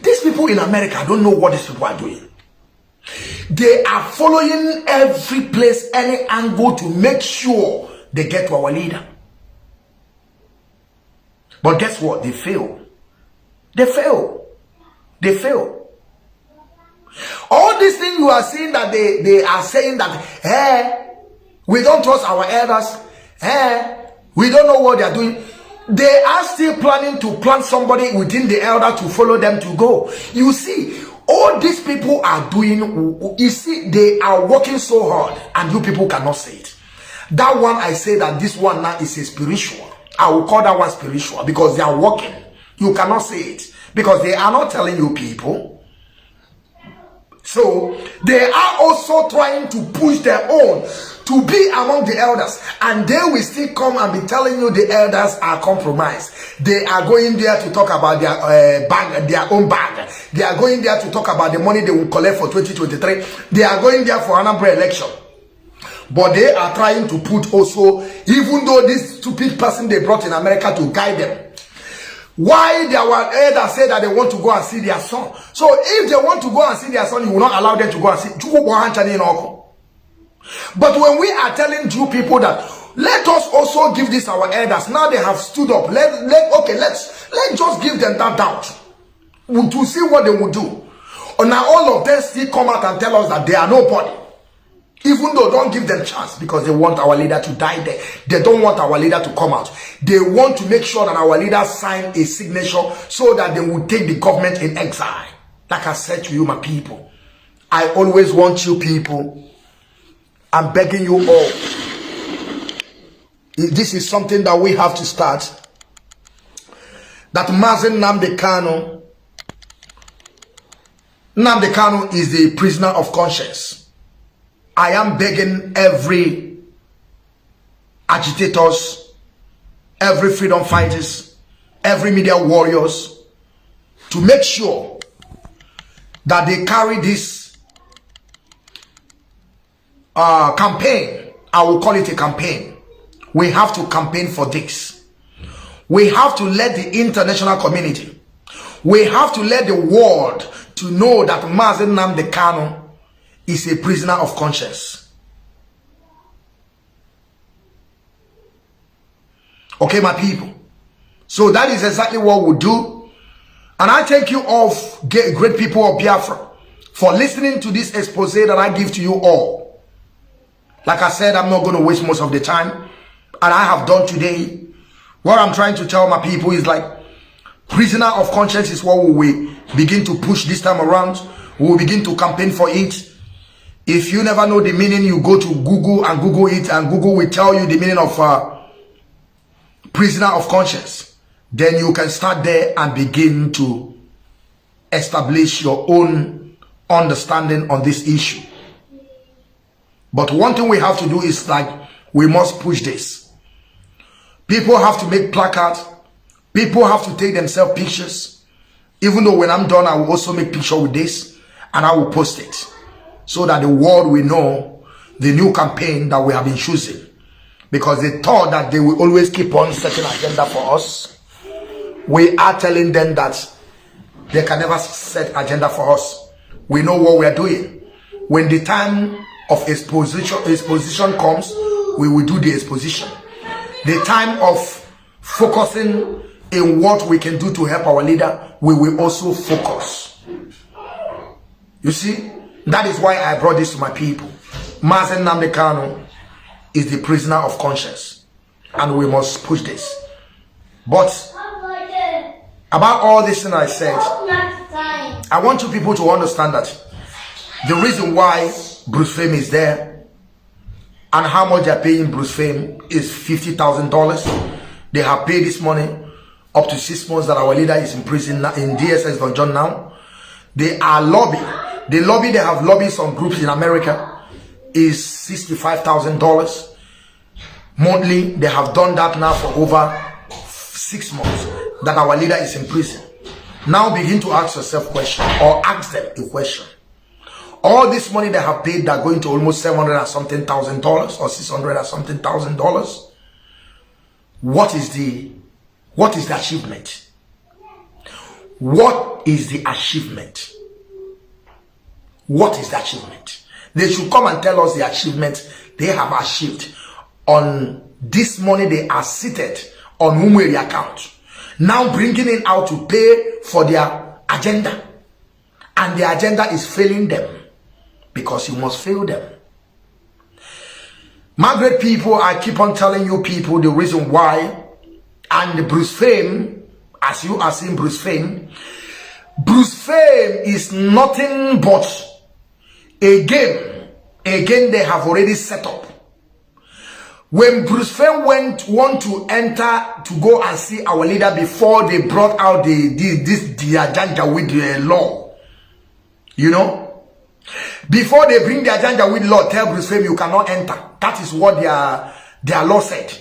These people in America, I don't know what these people are doing. They are following every place, any angle to make sure they get to our leader. But guess what? They fail. They fail. They fail. All these things you are seeing that they are saying that, we don't trust our elders. We don't know what they are doing. They are still planning to plant somebody within the elder to follow them to go. You see, all these people are doing, you see, they are working so hard, and you people cannot say it. That one, I say that this one now is a spiritual. I will call that one spiritual, because they are working. You cannot say it, because they are not telling you people. So they are also trying to push their own to be among the elders, and they will still come and be telling you the elders are compromised. They are going there to talk about their bag, their own bag. They are going there to talk about the money they will collect for 2023. They are going there for another election. But they are trying to put also, even though this stupid person they brought in America to guide them, why their elders say that they want to go and see their son. So if they want to go and see their son, you will not allow them to go and see. But when we are telling Jew people that Let us also give this our elders. Now they have stood up. Let's just give them that doubt to see what they will do. Now all of them still come out and tell us that they are nobody. Even though don't give them chance, because they want our leader to die there. They don't want our leader to come out. They want to make sure that our leader sign a signature so that they will take the government in exile. Like I said to you, my people, I always want you people, I'm begging you all, this is something that we have to start. That Mazi Nnamdi Kanu is the prisoner of conscience. I am begging every agitators, every freedom fighters, every media warriors to make sure that they carry this campaign. I will call it a campaign. We have to campaign for this. We have to let the international community, we have to let the world to know that Mazi Nnamdi Kanu is a prisoner of conscience. Okay, my people. So that is exactly what we'll do. And I thank you all, great people of Biafra, for listening to this expose that I give to you all. Like I said, I'm not going to waste most of the time. And I have done today. What I'm trying to tell my people is like, prisoner of conscience is what we will begin to push this time around. We will begin to campaign for it. If you never know the meaning, you go to Google and Google it, and Google will tell you the meaning of prisoner of conscience. Then you can start there and begin to establish your own understanding on this issue. But one thing we have to do is like, we must push this. People have to make placards. People have to take themselves pictures. Even though when I'm done, I will also make picture with this and I will post it, so that the world will know the new campaign that we have been choosing. Because they thought that they will always keep on setting agenda for us. We are telling them that they can never set agenda for us. We know what we are doing. When the time of exposition comes, we will do the exposition. The time of focusing in what we can do to help our leader, we will also focus. You see? That is why I brought this to my people. Mazi Nnamdi Kanu is the prisoner of conscience. And we must push this. But about all this thing I said, I want you people to understand that the reason why Bruce Fame is there and how much they're paying Bruce Fame is $50,000. They have paid this money up to 6 months that our leader is in prison in DSS for John now. They are lobbying. The lobby they have lobbied some groups in America is $65,000 monthly. They have done that now for over 6 months that our leader is in prison. Now begin to ask yourself a question, or ask them a question. All this money they have paid, they're going to almost $700 and something thousand or $600 and something $1,000. What is the achievement? What is the achievement? What is the achievement? They should come and tell us the achievement they have achieved on this money they are seated on Umweri account. Now bringing it out to pay for their agenda. And the agenda is failing them. Because you must fail them. My great people, I keep on telling you people the reason why. And the Bruce Fame, as you are seeing Bruce Fame is nothing but a game they have already set up. When Bruce Fame want to enter to go and see our leader before they brought out the agenda with the law, you know, before they bring the agenda with law, tell Bruce Fame you cannot enter. That is what their law said.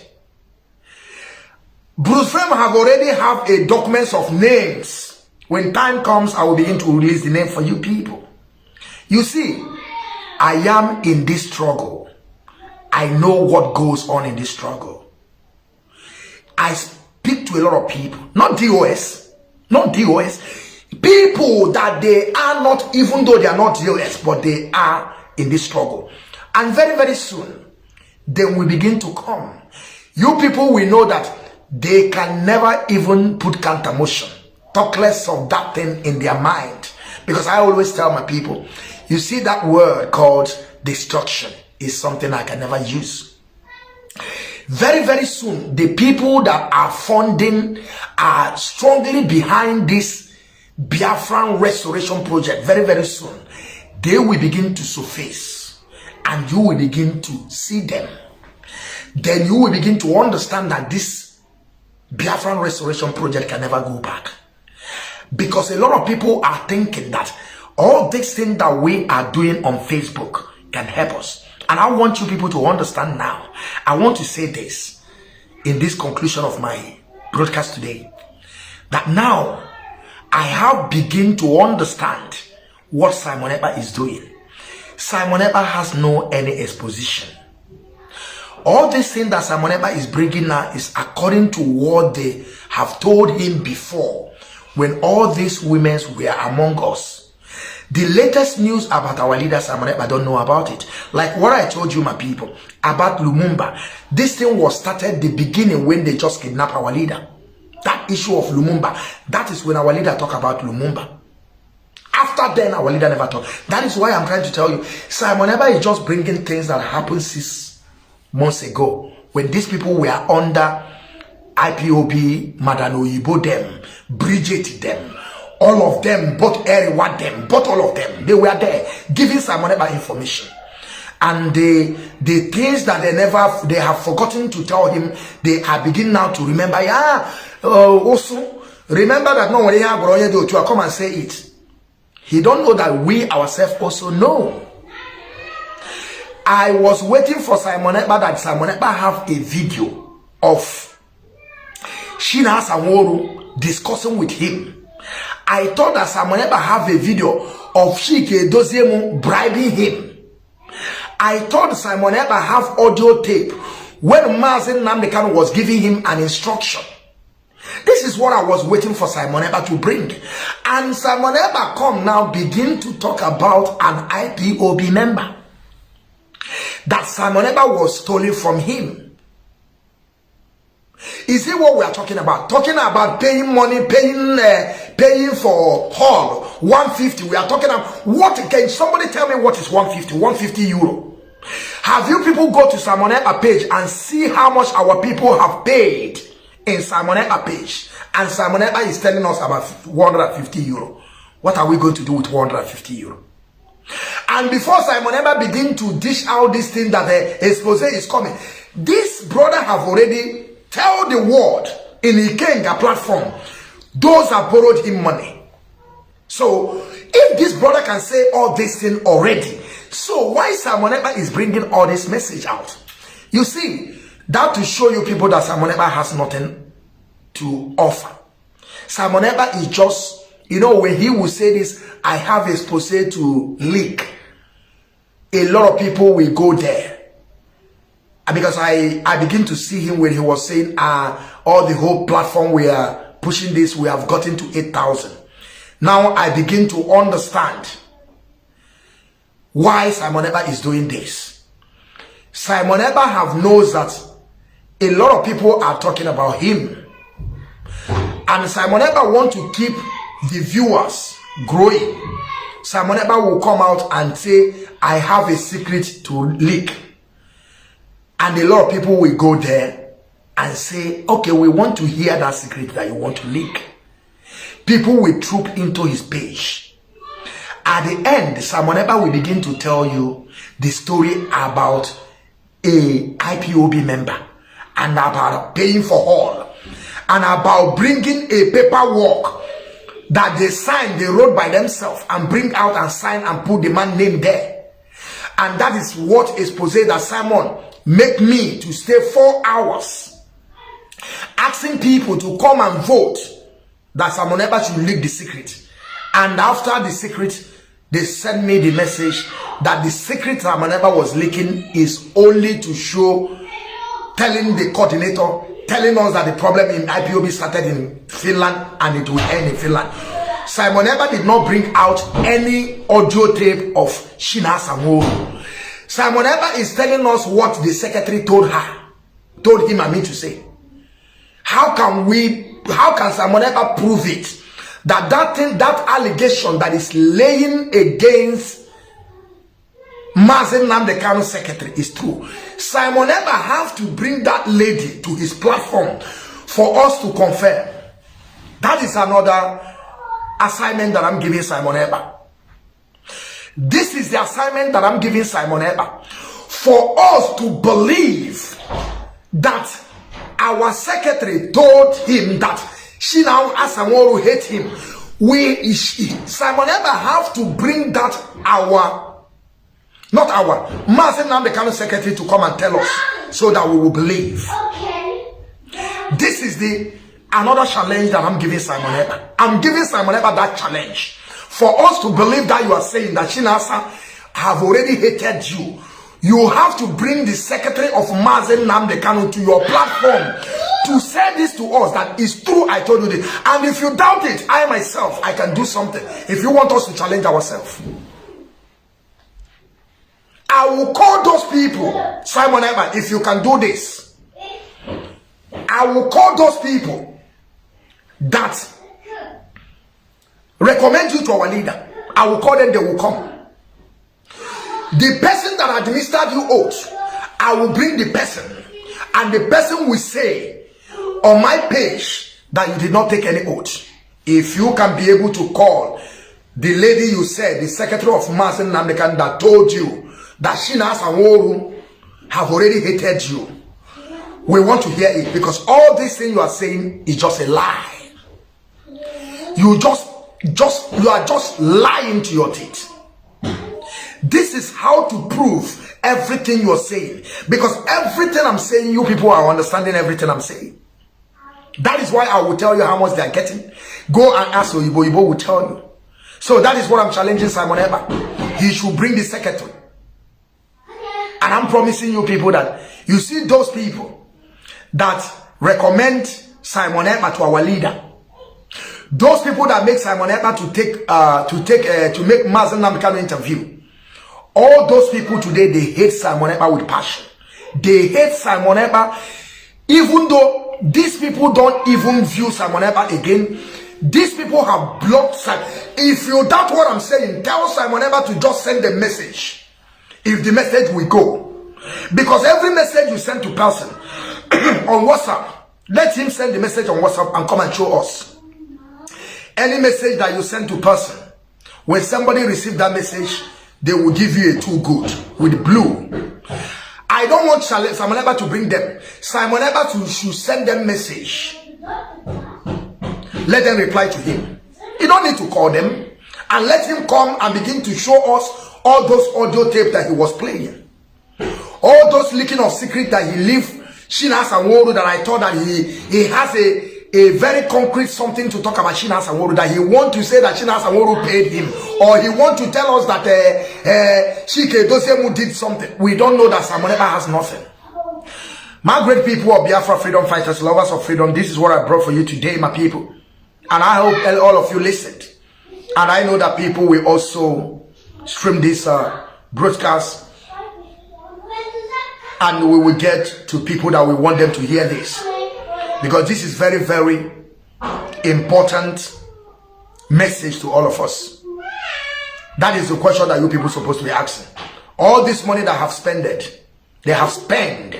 Bruce Fame have already have a documents of names. When time comes, I will begin to release the name for you people. You see, I am in this struggle. I know what goes on in this struggle. I speak to a lot of people, not DOS, people that they are not, even though they are not DOS, but they are in this struggle. And very, very soon, they will begin to come You people will know that they can never even put counter motion, talk less of that thing in their mind. Because I always tell my people, you see that word called destruction is something I can never use. Very, very soon, the people that are funding are strongly behind this Biafran restoration project. Very, very soon, they will begin to surface and you will begin to see them. Then you will begin to understand that this Biafran restoration project can never go back. Because a lot of people are thinking that all these things that we are doing on Facebook can help us. And I want you people to understand now. I want to say this in this conclusion of my broadcast today. That now I have begun to understand what Simon Ekpa is doing. Simon Ekpa has no any exposition. All these things that Simon Ekpa is bringing now is according to what they have told him before when all these women were among us. The latest news about our leader Simon Ekpa, I don't know about it. Like what I told you, my people, about Lumumba. This thing was started the beginning when they just kidnapped our leader. That issue of Lumumba, that is when our leader talk about Lumumba. After then, our leader never talked. That is why I'm trying to tell you, Simon Ekpa is just bringing things that happened 6 months ago when these people were under IPOB, Madano Yibo them, Bridget them, all of them, both Eriwa them, both all of them, they were there giving Simon Ekpa information. And the things that they have forgotten to tell him, they are beginning now to remember. Yeah, also remember that no one here to come and say it. He don't know that we ourselves also know. I was waiting for Simon Ekpa, that Simon Ekpa have a video of Shina Sanwo-Olu discussing with him. I thought that Simon Ekpa have a video of Chike Doziemu bribing him. I thought Simon Ekpa have audio tape when Mazi Nnamdi Kanu was giving him an instruction. This is what I was waiting for Simon Ekpa to bring. And Simon Ekpa come now begin to talk about an IPOB member that Simon Ekpa was stolen from him. Is it what we are talking about? Talking about paying money, paying for hall, 150. We are talking about what? Can somebody tell me what is 150? 150 euro. Have you people go to Simon Ekpa page and see how much our people have paid in Simon Ekpa page? And Simon Ekpa is telling us about 150 euro. What are we going to do with 150 euro? And before Simon Ekpa begin to dish out this thing that the expose is coming, this brother have already tell the world in Ikenga platform, those have borrowed him money. So if this brother can say all this thing already, so why Simon Ekpa is bringing all this message out? You see, that to show you people that Simon Ekpa has nothing to offer. Simon Ekpa is just, you know, when he will say this, I have expose to leak, a lot of people will go there. Because I begin to see him when he was saying, all the whole platform we are pushing this, we have gotten to 8,000. Now I begin to understand why Simon Ekpa is doing this. Simon Ekpa have knows that a lot of people are talking about him. And Simon Ekpa want to keep the viewers growing. Simon Ekpa will come out and say, I have a secret to leak. And a lot of people will go there and say, okay, we want to hear that secret that you want to leak. People will troop into his page. At the end, Simon Ekpa will begin to tell you the story about a IPOB member and about paying for all and about bringing a paperwork that they signed, they wrote by themselves and bring out and sign and put the man's name there. And that is what expose that Simon make me to stay 4 hours asking people to come and vote that Simon Ekpa should leak the secret. And after the secret, they sent me the message that the secret Simon Ekpa was leaking is only to show, telling the coordinator, telling us that the problem in IPOB started in Finland and it will end in Finland. Simon Ekpa did not bring out any audio tape of Shina Sanwo-Olu. Simon Ekpa is telling us what the secretary told her told him and me to say. How can Simon ever prove it? That allegation that is laying against Mazi Nnamdi Kanu secretary is true. Simon ever have to bring that lady to his platform for us to confirm. That is another assignment that I'm giving Simon Ekpa. This is the assignment that I'm giving Simon Ekpa. For us to believe that our secretary told him that she now Asamoru hate him. Simon Ekpa have to bring that Mazi Nnamdi Kanu secretary to come and tell us so that we will believe. Okay. This is another challenge that I'm giving Simon Ekpa. I'm giving Simon Ekpa that challenge. For us to believe that you are saying that Chinasa have already hated you, you have to bring the secretary of Mazi Nnamdi Kanu to your platform to say this to us that is true. I told you this. And if you doubt it, I myself, I can do something. If you want us to challenge ourselves, I will call those people. Simon Ekpa, if you can do this, I will call those people that recommend you to our leader. I will call them, they will come. The person that administered you oath, I will bring the person, and the person will say on my page that you did not take any oath. If you can be able to call the lady you said, the secretary of Mazi Nnamdi Kanu that told you that Shina Sanworu have already hated you, we want to hear it, because all this thing you are saying is just a lie. You are just lying to your teeth. This is how to prove everything you're saying, because everything I'm saying, you people are understanding everything I'm saying. That is why I will tell you how much they are getting. Go and ask Oyibo. Oyibo will tell you. So that is what I'm challenging Simon Ekpa. He should bring the secretary. And I'm promising you people that you see those people that recommend Simon Ekpa to our leader, those people that make Simon Ekpa to make Mazi Nnamdi Kanu interview, all those people today, they hate Simon Ekpa with passion. They hate Simon Ekpa, even though these people don't even view Simon Ekpa again. These people have blocked Simon. If you doubt what I'm saying, tell Simon Ekpa to just send the message. If the message will go, because every message you send to person on WhatsApp, let him send the message on WhatsApp and come and show us. Any message that you send to person, when somebody receive that message, they will give you a too good with blue. I don't want Simon Ekpa to bring them. Simon Ekpa should send them message. Let them reply to him. You don't need to call them, and let him come and begin to show us all those audio tapes that he was playing, all those leaking of secret that he left Shina Sanworu, that I thought that he has a very concrete something to talk about Shina Sanworu, that he want to say that Shina Sanworu paid him, or he want to tell us that Chike Dosemu did something. We don't know that Simon Ekpa has nothing. My great people of Biafra, freedom fighters, lovers of freedom, this is what I brought for you today, my people. And I hope all of you listened. And I know that people will also stream this broadcast, and we will get to people that we want them to hear this, because this is very, very important message to all of us. That is the question that you people are supposed to be asking. All this money that they have spent,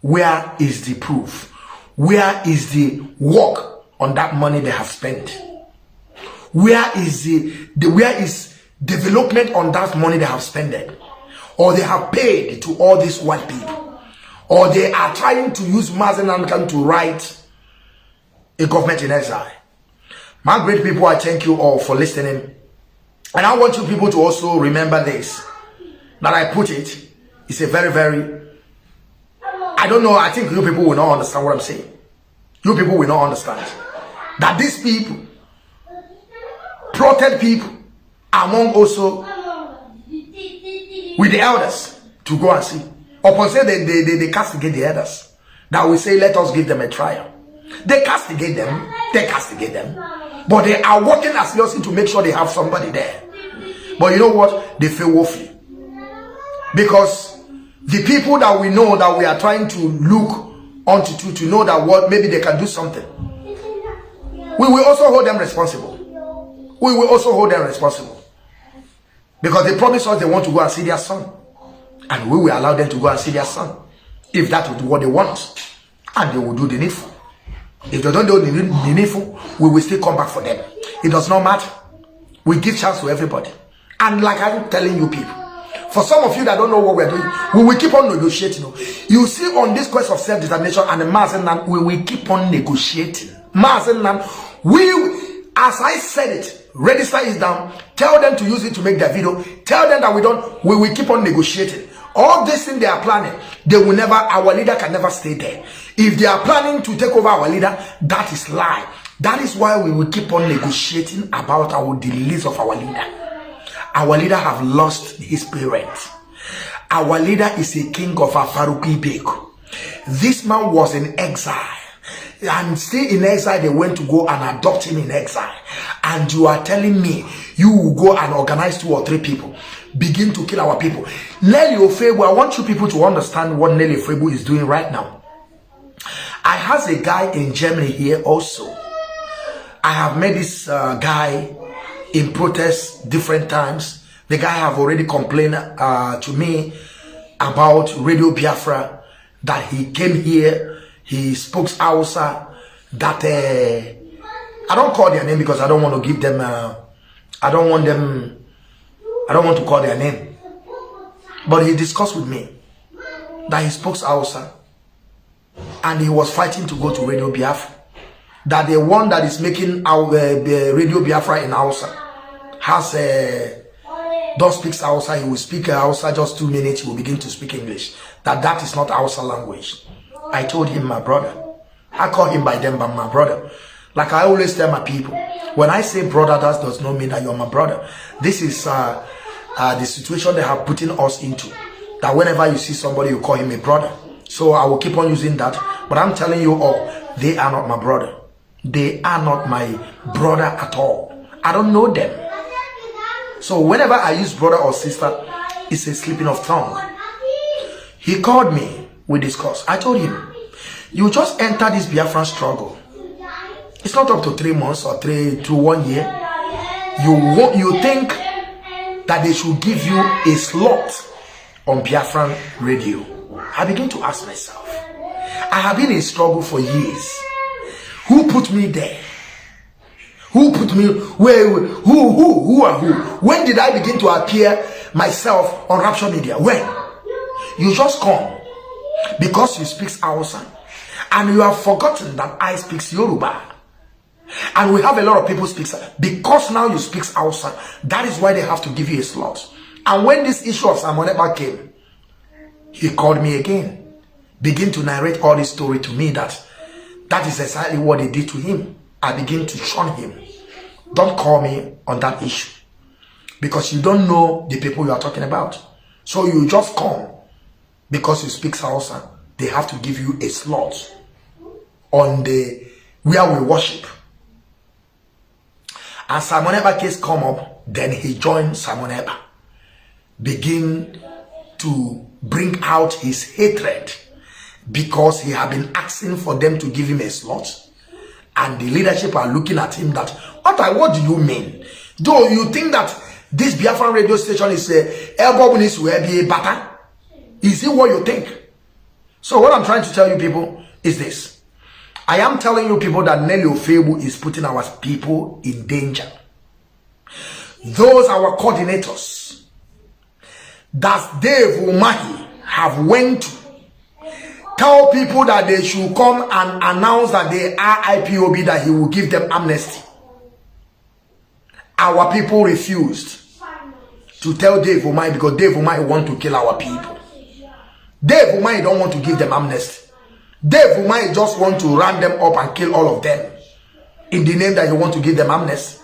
where is the proof? Where is the work on that money they have spent? Where is where is development on that money they have spent? Or they have paid to all these white people? Or they are trying to use Mazi Nnamdi Kanu to write a government in exile? My great people, I thank you all for listening. And I want you people to also remember this, that I put it. It's a very, very, I don't know, I think you people will not understand what I'm saying. You people will not understand that these people plotted people among also with the elders to go and see. Upon say they castigate the elders, that we say let us give them a trial. They castigate them, but they are working assiduously to make sure they have somebody there. But you know what? They feel woefully, because The people that we know that we are trying to look onto to know that what maybe they can do something, we will also hold them responsible. We will also hold them responsible. Because they promised us they want to go and see their son. And we will allow them to go and see their son. If that will do what they want. And they will do the needful. If they don't do the needful, we will still come back for them. It does not matter. We give chance to everybody. And like I'm telling you people, for some of you that don't know what we're doing, we will keep on negotiating. You see on this quest of self-determination and the Mazi, we will keep on negotiating. Mazi, we, as I said it, register is down. Tell them to use it to make their video. Tell them that we will keep on negotiating. All this thing they are planning, they will never, our leader can never stay there. If they are planning to take over our leader, that is lie. That is why we will keep on negotiating about the release of our leader. Our leader have lost his parents. Our leader is a king of Afaruki Beko. This man was in exile. And still in exile, they went to go and adopt him in exile. And you are telling me you will go and organize 2 or 3 people, begin to kill our people. Nelly Ofebu, I want you people to understand what Nelly Ofebu is doing right now. I have a guy in Germany here also. I have met this guy in protest different times. The guy have already complained to me about Radio Biafra, that he came here, he spoke Hausa, that I don't call their name because I don't want to give them I don't want to call their name, but he discussed with me that he spoke Hausa and he was fighting to go to Radio Biafra, that the one that is making our Radio Biafra in Hausa has don't speak Hausa. He will speak Hausa just 2 minutes, he will begin to speak English. That is not Hausa language. I told him, my brother, I call him by them, but my brother. Like I always tell my people, when I say brother, that does not mean that you're my brother. This is the situation they have put us into. That whenever you see somebody, you call him a brother. So I will keep on using that. But I'm telling you all, they are not my brother. They are not my brother at all. I don't know them. So whenever I use brother or sister, it's a slipping of tongue. He called me, we discussed. I told him, you just enter this Biafran struggle. It's not up to 3 months or 3 to 1 year. You think that they should give you a slot on Biafran radio. I begin to ask myself, I have been in struggle for years. Who put me there? Who put me where? Who are who? When did I begin to appear myself on Rapture Media? When? You just come because you speak Hausa and you have forgotten that I speak Yoruba. And we have a lot of people speak because now you speak Hausa. That is why they have to give you a slot. And when this issue of Simon Ekpa came, he called me again, begin to narrate all this story to me that is exactly what they did to him. I begin to shun him. Don't call me on that issue because you don't know the people you are talking about. So you just come because you speak Hausa. They have to give you a slot on the where we worship. As Simon Ekpa case come up, then he joined Simon Ekpa, begin to bring out his hatred because he had been asking for them to give him a slot. And the leadership are looking at him that, what do you mean? Though you think that this Biafran radio station is elbow needs to be a batter? Is it what you think? So what I'm trying to tell you people is this. I am telling you people that Nelly Ofebu is putting our people in danger. Those our coordinators that Dave Umahi have went to tell people that they should come and announce that they are IPOB, that he will give them amnesty. Our people refused to tell Dave Umahi because Dave Umahi want to kill our people. Dave Umahi don't want to give them amnesty. Dave Umahi just want to run them up and kill all of them in the name that he want to give them amnesty.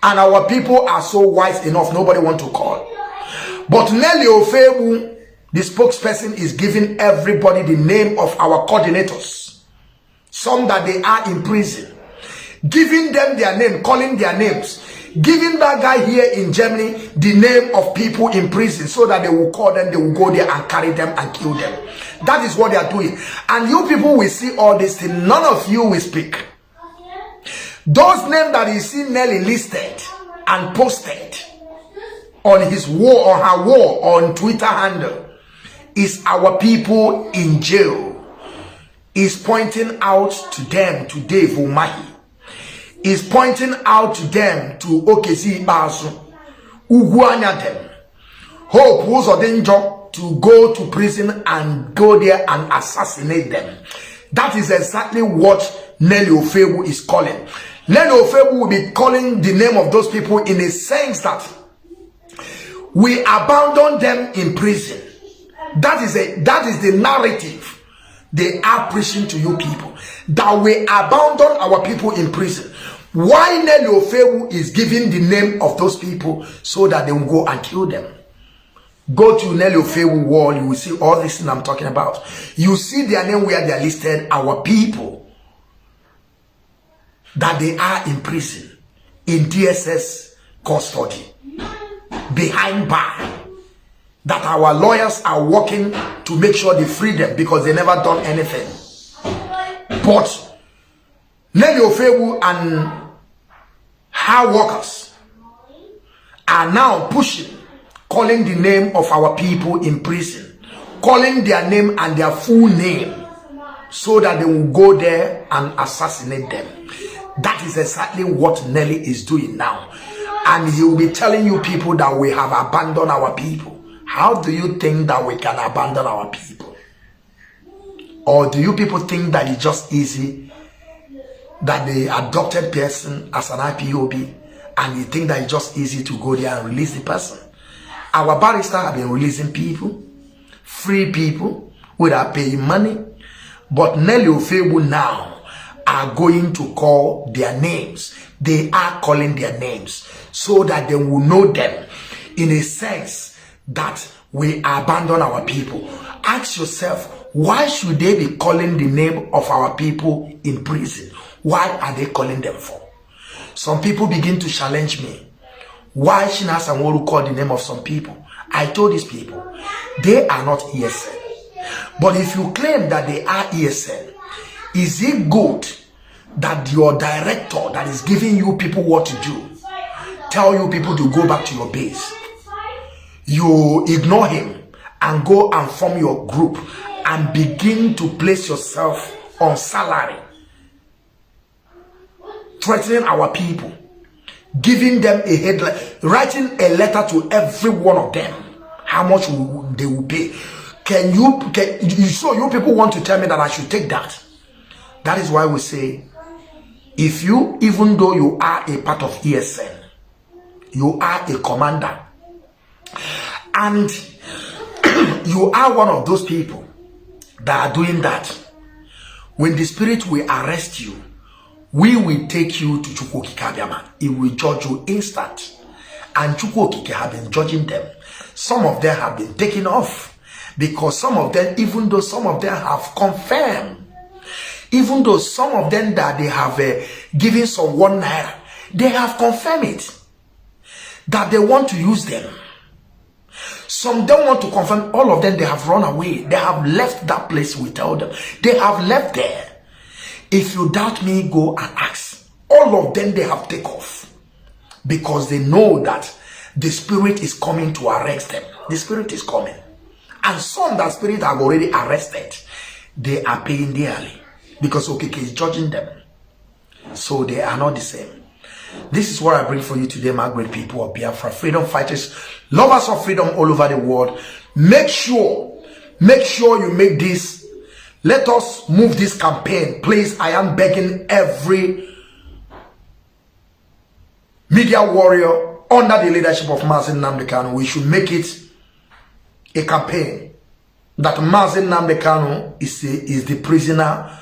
And our people are so wise enough, nobody want to call. But Nelly Ofebu, the spokesperson, is giving everybody the name of our coordinators. Some that they are in prison. Giving them their name, calling their names. Giving that guy here in Germany the name of people in prison so that they will call them, they will go there and carry them and kill them. That is what they are doing. And you people will see all this thing. None of you will speak. Those names that you see Nelly listed and posted on his wall, on her wall, on Twitter handle, is our people in jail. Is pointing out to them to Dave Umahi. Is pointing out to them to Okezi Basu. Uguanya them. Hope who's a danger to go to prison and go there and assassinate them. That is exactly what Nelly Ofebu is calling. Nelly Ofebu will be calling the name of those people in a sense that we abandon them in prison. That is the narrative they are preaching to you people, that we abandon our people in prison. Why Nelly Ofebu is giving the name of those people so that they will go and kill them. Go to Nelly Ofebu wall, you will see all this thing I'm talking about. You see their name where they are listed, our people, that they are in prison, in DSS custody, behind bar, that our lawyers are working to make sure they free them because they never done anything. But Nelly Ofebu and her workers are now pushing, calling the name of our people in prison, calling their name and their full name so that they will go there and assassinate them. That is exactly what Nelly is doing now. And he will be telling you people that we have abandoned our people. How do you think that we can abandon our people? Or do you people think that it's just easy that the adopted person as an IPOB and you think that it's just easy to go there and release the person? Our barristers have been releasing people, free people without paying money. But Nelly Ofebu now are going to call their names. They are calling their names so that they will know them in a sense that we abandon our people. Ask yourself, why should they be calling the name of our people in prison? Why are they calling them for? Some people begin to challenge me. Why Shina Sanwo-Olu call the name of some people? I told these people, they are not ESN. But if you claim that they are ESN, is it good that your director that is giving you people what to do, tell you people to go back to your base? You ignore him and go and form your group and begin to place yourself on salary, threatening our people, giving them a headline, writing a letter to every one of them how much they will pay. So you people want to tell me that I should take that? That is why we say, if you, even though you are a part of ESN, you are a commander, and you are one of those people that are doing that, when the spirit will arrest you, we will take you to Chukwu Okike Abiama. It will judge you instant. And Chukwu Okike have been judging them. Some of them have been taken off. Because some of them, even though some of them have confirmed, even though some of them that they have given some 1 naira, they have confirmed it, that they want to use them. Some don't want to confirm. All of them, they have run away. They have left that place, we tell them. They have left there. If you doubt me, go and ask. All of them, they have taken off. Because they know that the spirit is coming to arrest them. The spirit is coming. And some that spirit have already arrested, they are paying dearly. Because Okike is judging them. So they are not the same. This is what I bring for you today, my great people of Biafra, freedom fighters, lovers of freedom all over the world. Make sure you make this. Let us move this campaign. Please, I am begging every media warrior under the leadership of Mazi Nnamdi Kanu. We should make it a campaign that Mazi Nnamdi Kanu is the prisoner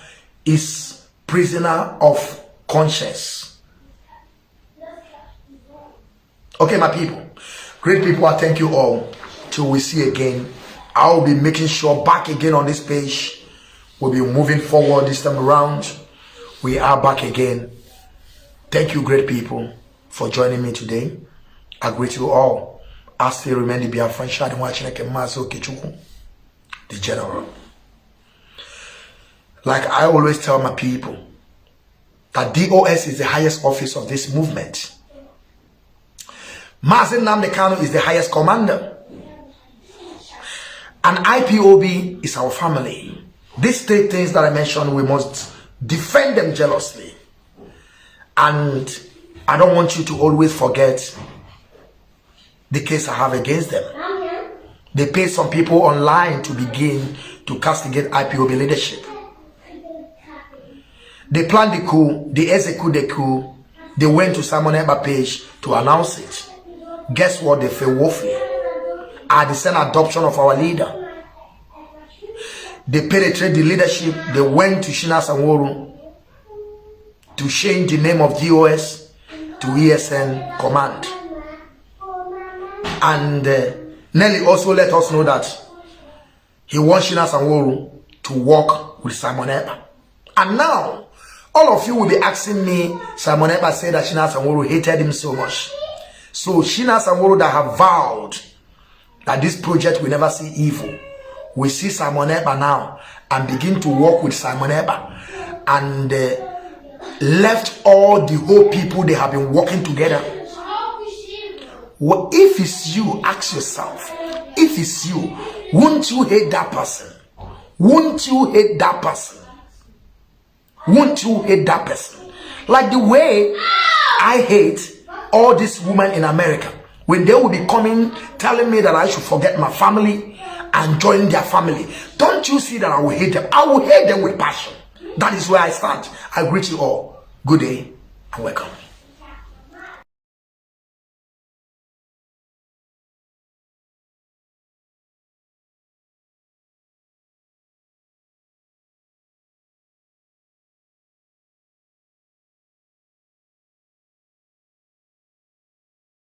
of conscience. Okay, my people, great people, I thank you all. Till we see again, I will be making sure back again on this page. We'll be moving forward this time around. We are back again. Thank you, great people. for joining me today. I greet you all. I still remain the Biafran Shad watching Mazi, the general. Like I always tell my people, that DOS is the highest office of this movement. Mazi Nnamdi Kanu is the highest commander. And IPOB is our family. These three things that I mentioned, we must defend them jealously. And I don't want you to always forget the case I have against them. They paid some people online to begin to castigate IPOB leadership. They planned the coup, they executed the coup, they went to Simon Ekpa page to announce it. Guess what? They failed woefully. At the same adoption of our leader. They penetrated the leadership, they went to Shina Sanworu to change the name of DOS to ESN Command. And Nelly also let us know that he wants Shina Sanworu to work with Simon Ekpa. And now, all of you will be asking me, Simon Ekpa said that Shina Sanworu hated him so much. So Shina Sanworu that have vowed that this project will never see evil, we see Simon Ekpa now and begin to work with Simon Ekpa and left all the whole people they have been working together. Well, if it's you, ask yourself, if it's you, won't you hate that person? Won't you hate that person? Won't you hate that person? Like the way I hate all these women in America. When they will be coming telling me that I should forget my family and join their family. Don't you see that I will hate them? I will hate them with passion. That is where I stand. I greet you all. Good day and welcome.